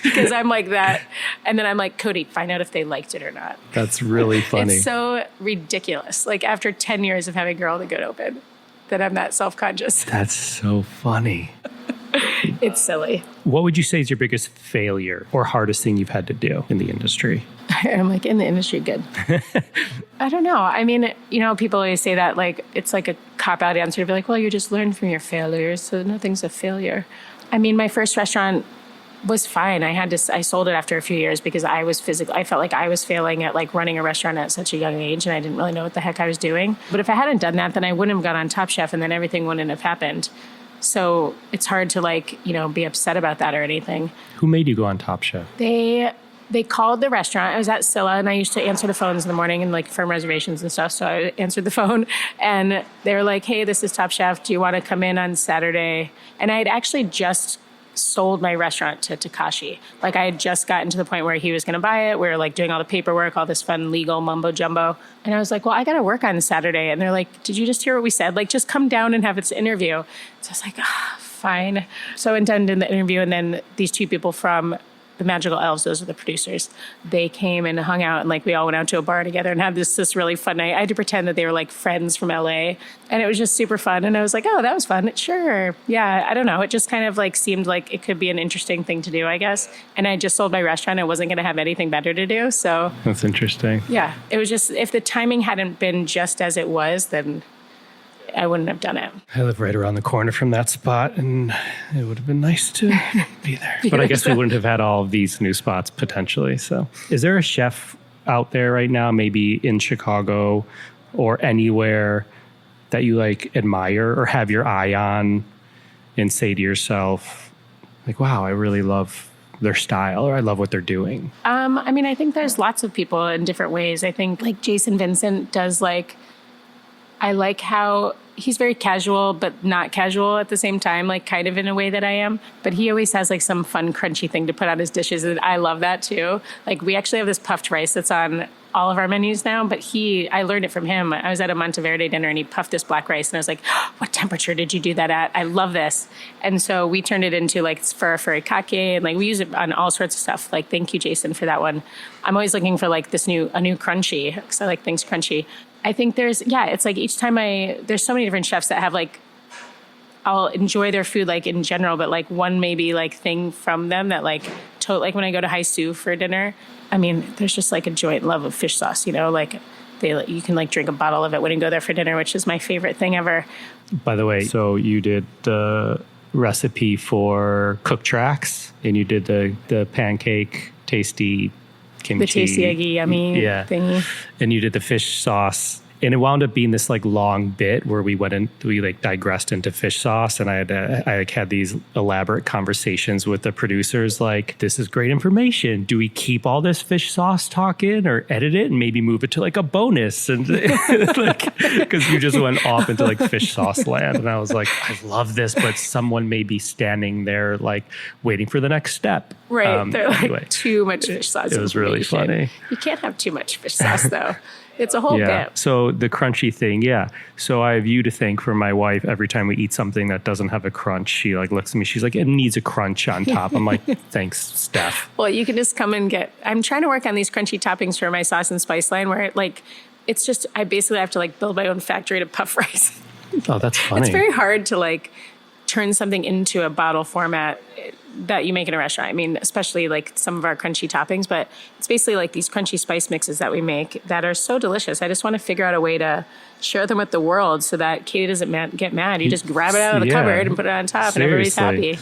Because I'm that. And then I'm Cody, find out if they liked it or not. That's really funny. It's so ridiculous. After 10 years of having Girl on the Good open, that I'm that self-conscious. That's so funny. It's silly. What would you say is your biggest failure or hardest thing you've had to do in the industry? I'm in the industry, good. I don't know. People always say that it's a cop-out answer to be well, you just learn from your failures, so nothing's a failure. My first restaurant was fine. I sold it after a few years because I felt I was failing at running a restaurant at such a young age, and I didn't really know what the heck I was doing. But if I hadn't done that, then I wouldn't have got on Top Chef, and then everything wouldn't have happened. So it's hard to be upset about that or anything. Who made you go on Top Chef? They They called the restaurant. I was at Scylla, and I used to answer the phones in the morning and like firm reservations and stuff. So I answered the phone, and they were like, "Hey, this is Top Chef. Do you want to come in on Saturday?" And I had actually just sold my restaurant to Takashi. Like I had just gotten to the point where he was going to buy it. We were like doing all the paperwork, all this fun legal mumbo jumbo. And I was like, well, I got to work on Saturday. And they're like, did you just hear what we said? Like, just come down and have this interview. So I was like, fine. So I went down and did the interview. And then these two people from the Magical Elves, those are the producers, they came and hung out, and like we all went out to a bar together and had this really fun night. I had to pretend that they were like friends from LA, and it was just super fun. And I was like, oh, that was fun. Sure. Yeah, I don't know. It just kind of like seemed like it could be an interesting thing to do, I guess. And I just sold my restaurant. I wasn't going to have anything better to do. So that's interesting. Yeah, it was just, if the timing hadn't been just as it was, then I wouldn't have done it. I live right around the corner from that spot, and it would have been nice to be there. But I guess we wouldn't have had all of these new spots potentially. So is there a chef out there right now, maybe in Chicago or anywhere, that you like admire or have your eye on and say to yourself, like, wow, I really love their style, or I love what they're doing? I mean, I think there's lots of people in different ways. I think like Jason Vincent does like, I like how he's very casual, but not casual at the same time, like kind of in a way that I am. But he always has like some fun, crunchy thing to put on his dishes. And I love that too. Like we actually have this puffed rice that's on all of our menus now, but I learned it from him. I was at a Monteverde dinner and he puffed this black rice and I was like, what temperature did you do that at? I love this. And so we turned it into like furikake, and like we use it on all sorts of stuff. Like, thank you, Jason, for that one. I'm always looking for like a new crunchy, because I like things crunchy. I think it's like each time there's so many different chefs that have like, I'll enjoy their food like in general, but like one maybe like thing from them that like, like when I go to Haisu for dinner, I mean, there's just like a joint love of fish sauce, you know, like you can like drink a bottle of it when you go there for dinner, which is my favorite thing ever. By the way, so you did the recipe for Cook Tracks, and you did the pancake tasty kimchi. The tasty, eggy, yummy thingy. And you did the fish sauce. And it wound up being this like long bit where we like digressed into fish sauce, and I had these elaborate conversations with the producers like, this is great information. Do we keep all this fish sauce talk in or edit it and maybe move it to like a bonus? And like, because you just went off into like fish sauce land, and I was like, I love this, but someone may be standing there like waiting for the next step. Right. They're like, anyway, too much fish sauce. It was really funny. You can't have too much fish sauce though. It's a whole bit. So the crunchy thing, So I have you to thank for my wife. Every time we eat something that doesn't have a crunch, she like looks at me. She's like, it needs a crunch on top. I'm like, thanks, Steph. Well, you can just come and I'm trying to work on these crunchy toppings for my sauce and spice line where it's just, I basically have to like build my own factory to puff rice. Oh, that's funny. It's very hard to like turn something into a bottle format that you make in a restaurant. I mean, especially like some of our crunchy toppings, but it's basically like these crunchy spice mixes that we make that are so delicious. I just want to figure out a way to share them with the world so that Katie doesn't get mad. You just grab it out of the cupboard and put it on top, and everybody's happy.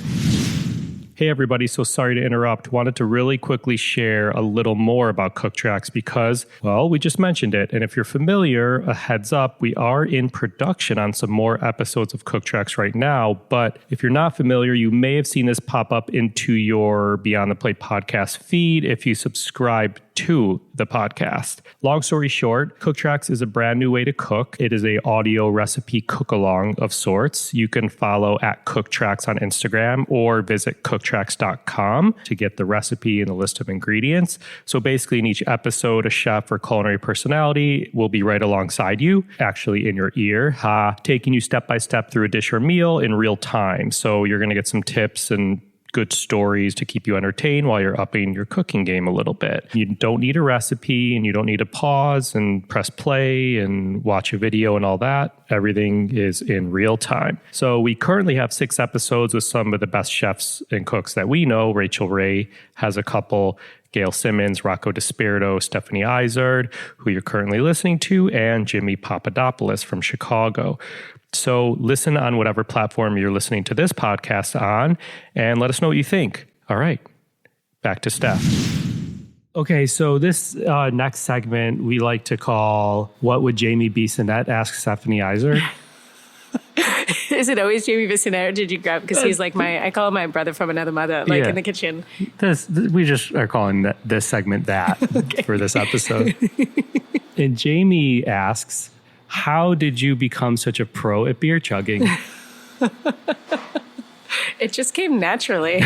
Hey everybody, so sorry to interrupt. Wanted to really quickly share a little more about Cook Tracks because, well, we just mentioned it. And if you're familiar, a heads up, we are in production on some more episodes of Cook Tracks right now. But if you're not familiar, you may have seen this pop up into your Beyond the Plate podcast feed if you subscribe to the podcast. Long story short, Cook Tracks is a brand new way to cook. It is a audio recipe cook-along of sorts. You can follow at Cook Tracks on Instagram or visit cooktracks.com to get the recipe and the list of ingredients. So basically in each episode, a chef or culinary personality will be right alongside you, actually in your ear, taking you step by step through a dish or meal in real time. So you're going to get some tips and good stories to keep you entertained while you're upping your cooking game a little bit. You don't need a recipe, and you don't need to pause and press play and watch a video and all that. Everything is in real time. So we currently have 6 episodes with some of the best chefs and cooks that we know. Rachel Ray has a couple. Gail Simmons, Rocco DeSpirito, Stephanie Izard, who you're currently listening to, and Jimmy Papadopoulos from Chicago. So listen on whatever platform you're listening to this podcast on, and let us know what you think. All right, back to Steph. Okay, so this next segment we like to call, What Would Jamie Bissonnette Ask Stephanie Izard? Is it always Jamie Bissonette, or did you grab, because he's like I call him my brother from another mother, like in the kitchen. We just are calling this segment that for this episode. And Jamie asks, how did you become such a pro at beer chugging? It just came naturally.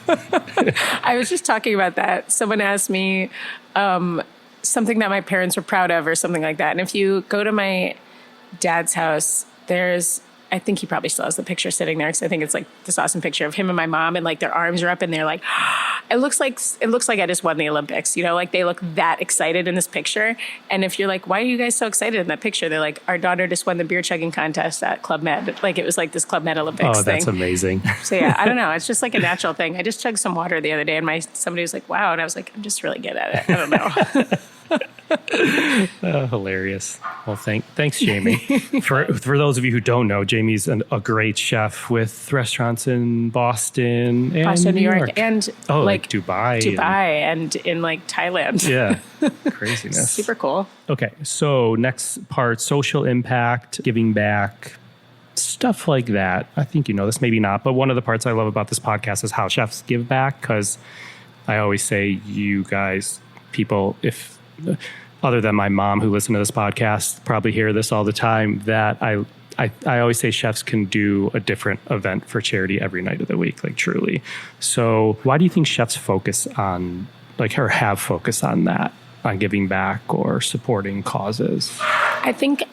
I was just talking about that. Someone asked me something that my parents were proud of or something like that. And if you go to my dad's house, I think he probably still has the picture sitting there, because I think it's like this awesome picture of him and my mom, and like their arms are up and they're like, it looks like I just won the Olympics, like they look that excited in this picture. And if you're like, why are you guys so excited in that picture? They're like, our daughter just won the beer chugging contest at Club Med. Like it was like this Club Med Olympics thing. Oh, that's amazing. So yeah, I don't know. It's just like a natural thing. I just chugged some water the other day and somebody was like, wow. And I was like, I'm just really good at it. I don't know. Hilarious. Well, thanks, Jamie. For those of you who don't know, Jamie's a great chef with restaurants in Boston and New York, and like Dubai, and in like Thailand. Yeah, craziness. Super cool. Okay, so next part: social impact, giving back, stuff like that. I think you know this, maybe not, but one of the parts I love about this podcast is how chefs give back. Because I always say, you guys, people, if other than my mom who listens to this podcast probably hear this all the time, that I always say chefs can do a different event for charity every night of the week, like truly. So why do you think chefs focus on, like, or have focused on that, on giving back or supporting causes? I think,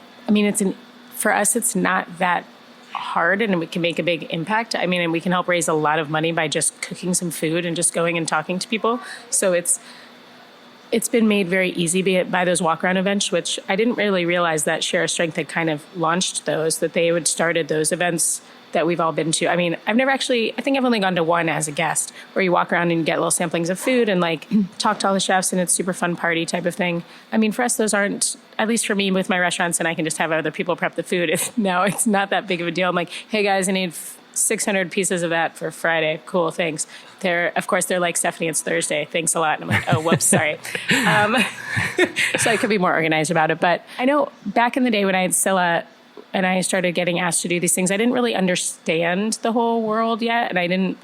for us, it's not that hard, and we can make a big impact. And we can help raise a lot of money by just cooking some food and just going and talking to people. So it's been made very easy by those walk-around events, which I didn't really realize that Share a Strength had kind of launched those, that they had started those events that we've all been to. I've never actually, I think I've only gone to one as a guest, where you walk around and you get little samplings of food and like talk to all the chefs, and it's super fun party type of thing. For us, those aren't, at least for me with my restaurants, and I can just have other people prep the food. It's not that big of a deal. I'm like, hey guys, I need 600 pieces of that for Friday. Cool, thanks. They're like, Stephanie, it's Thursday. Thanks a lot. And I'm like, oh, whoops, sorry. So I could be more organized about it. But I know back in the day when I had Scylla and I started getting asked to do these things, I didn't really understand the whole world yet. And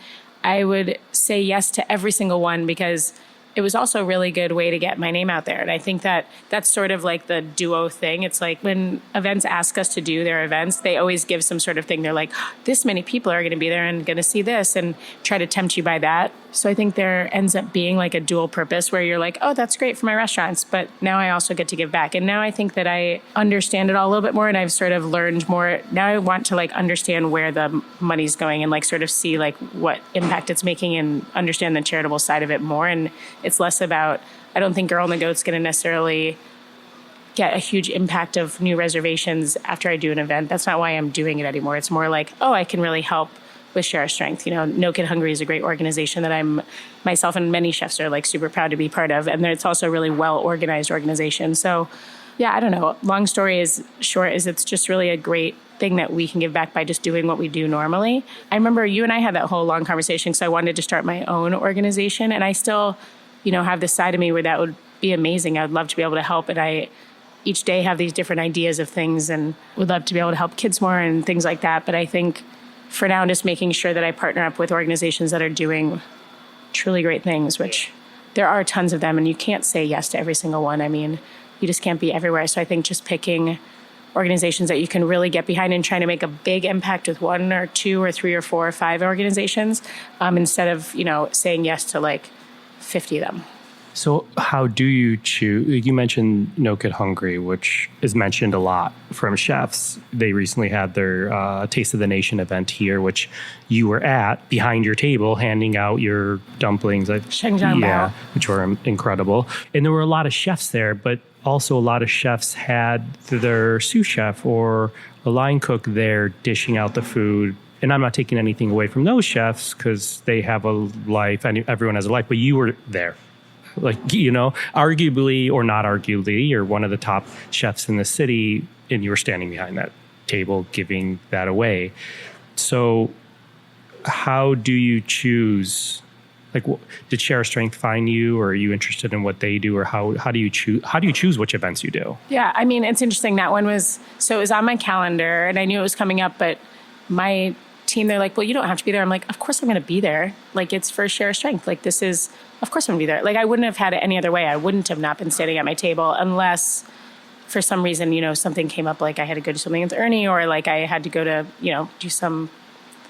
I would say yes to every single one, because it was also a really good way to get my name out there. And I think that that's sort of like the duo thing. It's like when events ask us to do their events, they always give some sort of thing. They're like, this many people are going to be there and going to see this, and try to tempt you by that. So I think there ends up being like a dual purpose where you're like, oh, that's great for my restaurants, but now I also get to give back. And now I think that I understand it all a little bit more, and I've sort of learned more. Now I want to like understand where the money's going and like sort of see like what impact it's making and understand the charitable side of it more. And it's less about, I don't think Girl and the Goat's going to necessarily get a huge impact of new reservations after I do an event. That's not why I'm doing it anymore. It's more like, oh, I can really help with Share a Strength. No Kid Hungry is a great organization that myself and many chefs are like super proud to be part of. And it's also a really well-organized organization. So yeah, I don't know. Long story is short is it's just really a great thing that we can give back by just doing what we do normally. I remember you and I had that whole long conversation because I wanted to start my own organization, and I still, have this side of me where that would be amazing. I would love to be able to help, and I each day have these different ideas of things and would love to be able to help kids more and things like that. But I think for now, just making sure that I partner up with organizations that are doing truly great things, which there are tons of them, and you can't say yes to every single one. You just can't be everywhere. So I think just picking organizations that you can really get behind and trying to make a big impact with one or two or three or four or five organizations, instead of, saying yes to like 50 of them. So how do you choose? You mentioned No Kid Hungry, which is mentioned a lot from chefs. They recently had their Taste of the Nation event here, which you were at behind your table, handing out your dumplings. Shengjiang which were incredible. And there were a lot of chefs there, but also a lot of chefs had their sous chef or a line cook there dishing out the food. And I'm not taking anything away from those chefs because they have a life and everyone has a life, but you were there. Like, arguably or not arguably, you're one of the top chefs in the city, and you were standing behind that table giving that away. So how do you choose? Like, did Share a Strength find you, or are you interested in what they do, or how do you choose which events you do? Yeah, it's interesting. That one it was on my calendar, and I knew it was coming up, but my team, they're like, well, you don't have to be there. I'm like, of course I'm going to be there. Like, it's for share strength. Like, this is, of course I'm going to be there. Like, I wouldn't have had it any other way. I wouldn't have not been standing at my table unless for some reason, something came up, like I had to go do something with Ernie, or like I had to go to, do some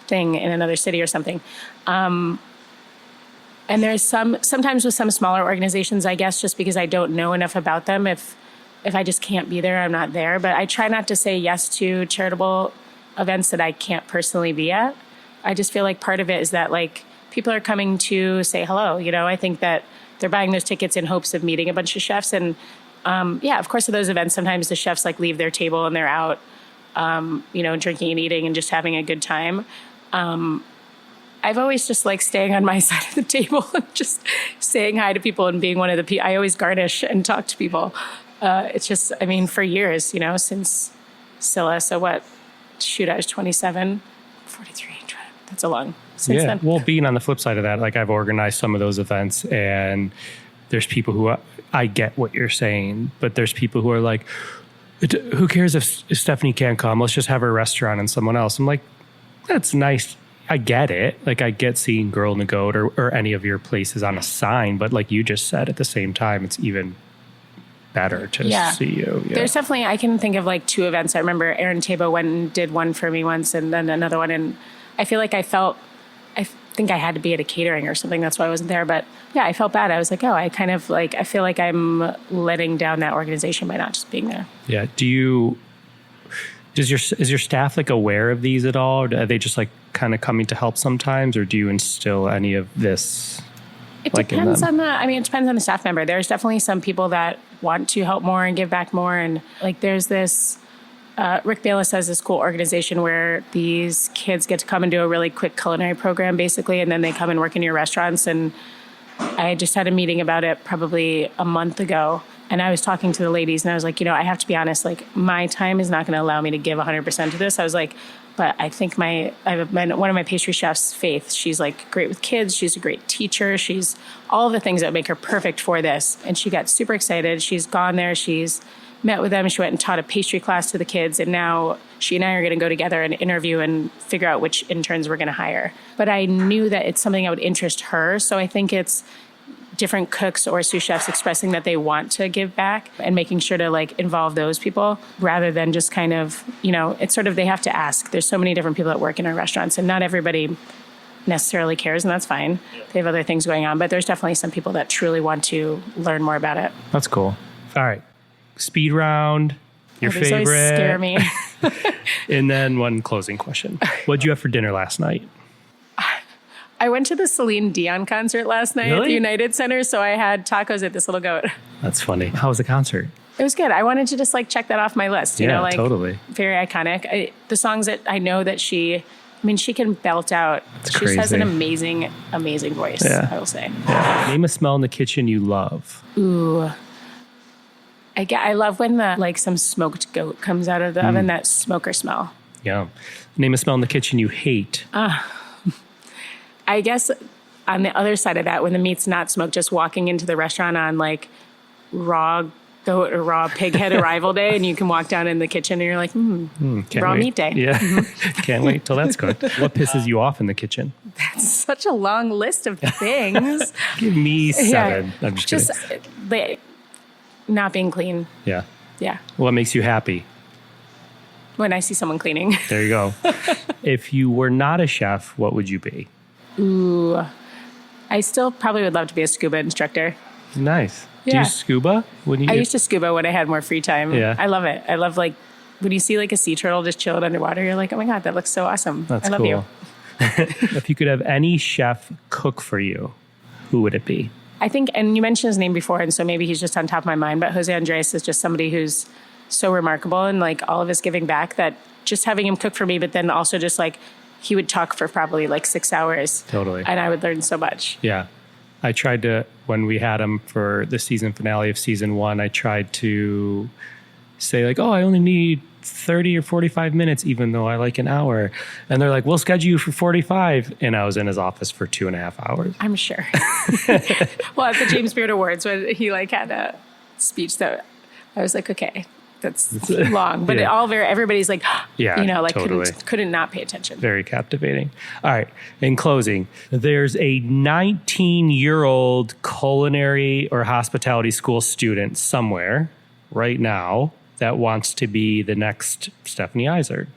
thing in another city or something. And there's sometimes with some smaller organizations, I guess, just because I don't know enough about them, if I just can't be there, I'm not there. But I try not to say yes to charitable events that I can't personally be at. I just feel like part of it is that like people are coming to say hello. I think that they're buying those tickets in hopes of meeting a bunch of chefs. And of course, at those events, sometimes the chefs like leave their table and they're out, drinking and eating and just having a good time. I've always just like staying on my side of the table and just saying hi to people and being one of the people. I always garnish and talk to people. It's just, for years, since Scylla. So what? Shoot, I was 27, 43. That's a long since then. Well, being on the flip side of that, like I've organized some of those events, and there's people who I get what you're saying, but there's people who are like, who cares if Stephanie can't come? Let's just have her restaurant and someone else. I'm like, that's nice. I get it. Like I get seeing Girl in the Goat or any of your places on a sign, but like you just said, at the same time, it's even better to see you. Yeah. There's definitely, I can think of like two events. I remember Aaron Tabo went and did one for me once and then another one. And I feel like I think I had to be at a catering or something. That's why I wasn't there. But yeah, I felt bad. I was like, I kind of like, I feel like I'm letting down that organization by not just being there. Yeah. Is your staff like aware of these at all? Or are they just like kind of coming to help sometimes, or do you instill any of this? It depends on it depends on the staff member. There's definitely some people that want to help more and give back more. And like, there's this, Rick Bayless has this cool organization where these kids get to come and do a really quick culinary program basically. And then they come and work in your restaurants. And I just had a meeting about it probably a month ago. And I was talking to the ladies and I was like, I have to be honest, like my time is not going to allow me to give 100% to this. I was like, but I think one of my pastry chefs, Faith, she's like great with kids. She's a great teacher. She's all of the things that make her perfect for this. And she got super excited. She's gone there. She's met with them. She went and taught a pastry class to the kids. And now she and I are going to go together and interview and figure out which interns we're going to hire. But I knew that it's something that would interest her. So I think it's different cooks or sous chefs expressing that they want to give back and making sure to like involve those people rather than just kind of, it's sort of, they have to ask. There's so many different people that work in our restaurants and not everybody necessarily cares, and that's fine. They have other things going on, but there's definitely some people that truly want to learn more about it. That's cool. All right. Speed round, your favorite. Always scare me. And then one closing question. What'd you have for dinner last night? I went to the Celine Dion concert last night at the United Center, so I had tacos at this Little Goat. That's funny. How was the concert? It was good. I wanted to just like check that off my list. Totally. Very iconic. The songs that I know that she can belt out. That's she crazy. just has an amazing, amazing voice, I will say. Yeah. Name a smell in the kitchen you love. Ooh. I love when some smoked goat comes out of the oven, that smoker smell. Yeah. Name a smell in the kitchen you hate. I guess on the other side of that, when the meat's not smoked, just walking into the restaurant on like raw goat or raw pig head arrival day, and you can walk down in the kitchen and you're like, raw meat day. Yeah. Can't wait till that's cooked. What pisses you off in the kitchen? That's such a long list of things. Give me 7. Yeah. I'm just kidding. Not being clean. Yeah. Yeah. What makes you happy? When I see someone cleaning. There you go. If you were not a chef, what would you be? Ooh, I still probably would love to be a scuba instructor. Nice. Yeah. Do you scuba? I used to scuba when I had more free time. Yeah. I love it. I love when you see like a sea turtle just chilling underwater, you're like, oh my God, that looks so awesome. That's I love cool. you. If you could have any chef cook for you, who would it be? I think, and you mentioned his name before, and so maybe he's just on top of my mind, but Jose Andres is just somebody who's so remarkable and like all of his giving back that just having him cook for me, but then also just like, he would talk for probably like 6 hours. Totally. And I would learn so much. Yeah. I tried to, when we had him for the season finale of season 1, I tried to say like, I only need 30 or 45 minutes, even though I like an hour. And they're like, we'll schedule you for 45. And I was in his office for 2.5 hours. I'm sure. Well, at the James Beard Awards, when he like had a speech that I was like, okay, that's long, but everybody's like, totally. couldn't not pay attention. Very captivating. All right. In closing, there's a 19-year-old culinary or hospitality school student somewhere right now that wants to be the next Stephanie Izard.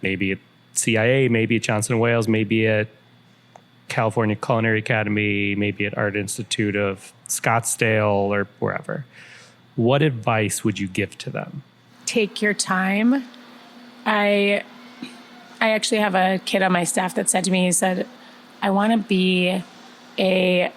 Maybe at CIA, maybe at Johnson & Wales, maybe at California Culinary Academy, maybe at Art Institute of Scottsdale or wherever. What advice would you give to them? Take your time. I actually have a kid on my staff that said to me, he said, I want to be a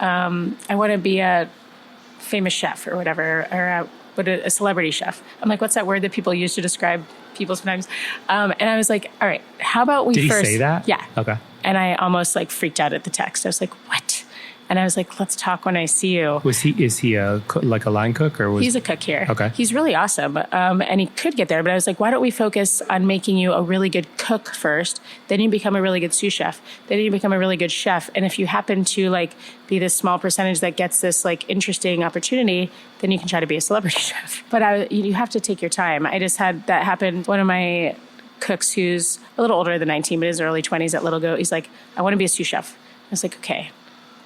famous chef or whatever, or a celebrity chef. I'm like, what's that word that people use to describe people sometimes? And I was like, all right, how about we first... Did he say that? Yeah. Okay. And I almost like freaked out at the text. I was like, what? And I was like, let's talk when I see you. Is he a line cook or was... He's a cook here. Okay. He's really awesome. And he could get there, but I was like, why don't we focus on making you a really good cook first? Then you become a really good sous chef. Then you become a really good chef. And if you happen to like be this small percentage that gets this like interesting opportunity, then you can try to be a celebrity chef. But you have to take your time. I just had that happen. One of my cooks who's a little older than 19, but in his early 20s at Little Goat, he's like, I want to be a sous chef. I was like, okay.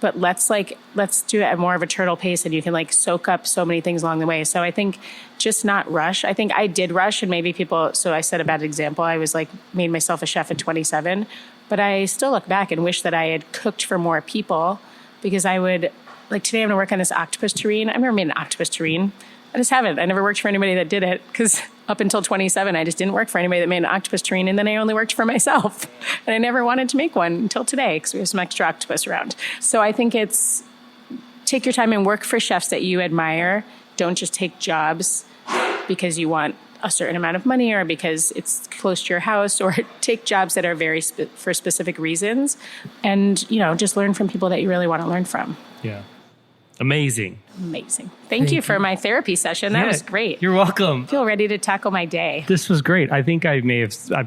But let's do it at more of a turtle pace, and you can like soak up so many things along the way. So I think just not rush. I think I did rush, and maybe so I set a bad example. I was like made myself a chef at 27, but I still look back and wish that I had cooked for more people, because I would, like today I'm gonna work on this octopus terrine. I've never made an octopus terrine. I just haven't. I never worked for anybody that did it, because up until 27, I just didn't work for anybody that made an octopus terrine, and then I only worked for myself. And I never wanted to make one until today, because we have some extra octopus around. So I think it's take your time and work for chefs that you admire. Don't just take jobs because you want a certain amount of money or because it's close to your house, or take jobs that are very for specific reasons, and just learn from people that you really want to learn from. Yeah. Amazing. Thank you for my therapy session. That was great. You're welcome. I feel ready to tackle my day. This was great. I think I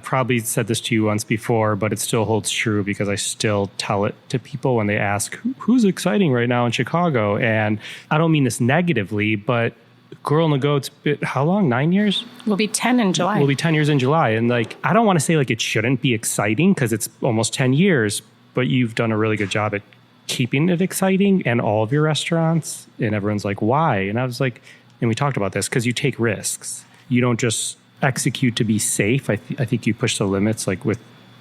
probably said this to you once before, but it still holds true because I still tell it to people when they ask, who's exciting right now in Chicago? And I don't mean this negatively, but Girl on the Goat's been, how long? 9 years? We'll be 10 in July. We'll be 10 years in July. And like, I don't want to say like it shouldn't be exciting because it's almost 10 years, but you've done a really good job at keeping it exciting and all of your restaurants. And everyone's like, why? And I was like, and we talked about this, because you take risks. You don't just execute to be safe. I think you push the limits, like with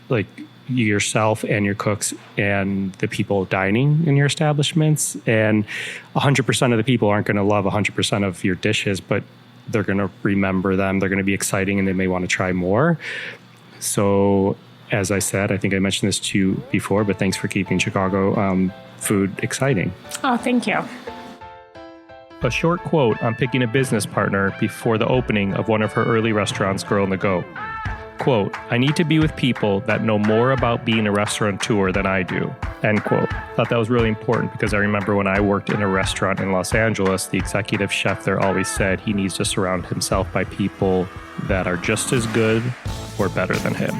like yourself and your cooks and the people dining in your establishments. And 100% of the people aren't going to love 100% of your dishes, but they're going to remember them. They're going to be exciting and they may want to try more. So as I said, I think I mentioned this to you before, but thanks for keeping Chicago food exciting. Oh, thank you. A short quote on picking a business partner before the opening of one of her early restaurants, Girl on the Go. Quote, I need to be with people that know more about being a restaurateur than I do. End quote. Thought that was really important because I remember when I worked in a restaurant in Los Angeles, the executive chef there always said he needs to surround himself by people that are just as good or better than him.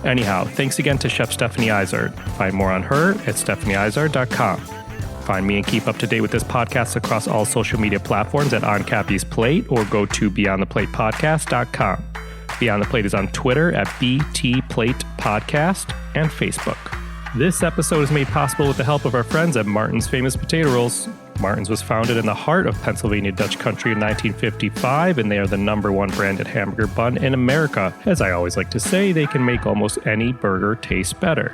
Anyhow, thanks again to Chef Stephanie Izard. Find more on her at stephanieizard.com. Find me and keep up to date with this podcast across all social media platforms at On Cappy's Plate, or go to beyondtheplatepodcast.com. Beyond the Plate is on Twitter at BT Plate Podcast and Facebook. This episode is made possible with the help of our friends at Martin's Famous Potato Rolls. Martin's was founded in the heart of Pennsylvania Dutch country in 1955, and they are the #1 branded hamburger bun in America. As I always like to say, they can make almost any burger taste better.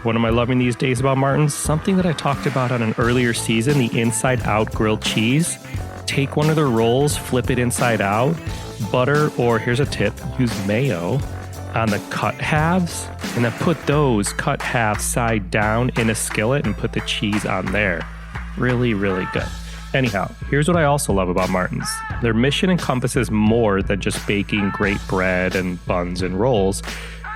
What am I loving these days about Martin's? Something that I talked about on an earlier season, the inside out grilled cheese. Take one of their rolls, flip it inside out, butter, or here's a tip, use mayo on the cut halves, and then put those cut halves side down in a skillet and put the cheese on there. Really, really good. Anyhow, here's what I also love about Martin's. Their mission encompasses more than just baking great bread and buns and rolls.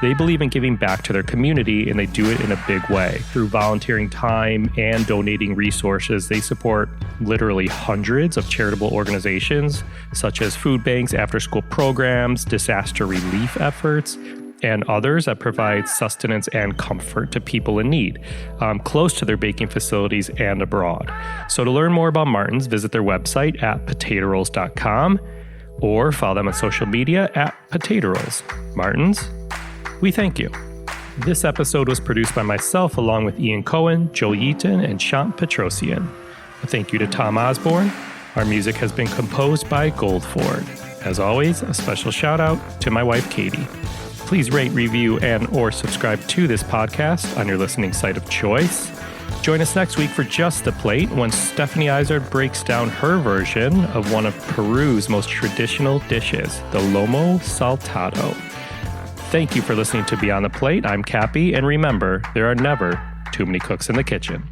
They believe in giving back to their community, and they do it in a big way. Through volunteering time and donating resources, they support literally hundreds of charitable organizations, such as food banks, after-school programs, disaster relief efforts, and others that provide sustenance and comfort to people in need, close to their baking facilities and abroad. So to learn more about Martin's, visit their website at potatorolls.com or follow them on social media at Potato Rolls. Martins, we thank you. This episode was produced by myself along with Ian Cohen, Joel Yeaton, and Shant Petrosian. A thank you to Tom Osborne. Our music has been composed by Goldford. As always, a special shout out to my wife, Katie. Please rate, review, and or subscribe to this podcast on your listening site of choice. Join us next week for Just the Plate when Stephanie Izard breaks down her version of one of Peru's most traditional dishes, the lomo saltado. Thank you for listening to Beyond the Plate. I'm Cappy, and remember, there are never too many cooks in the kitchen.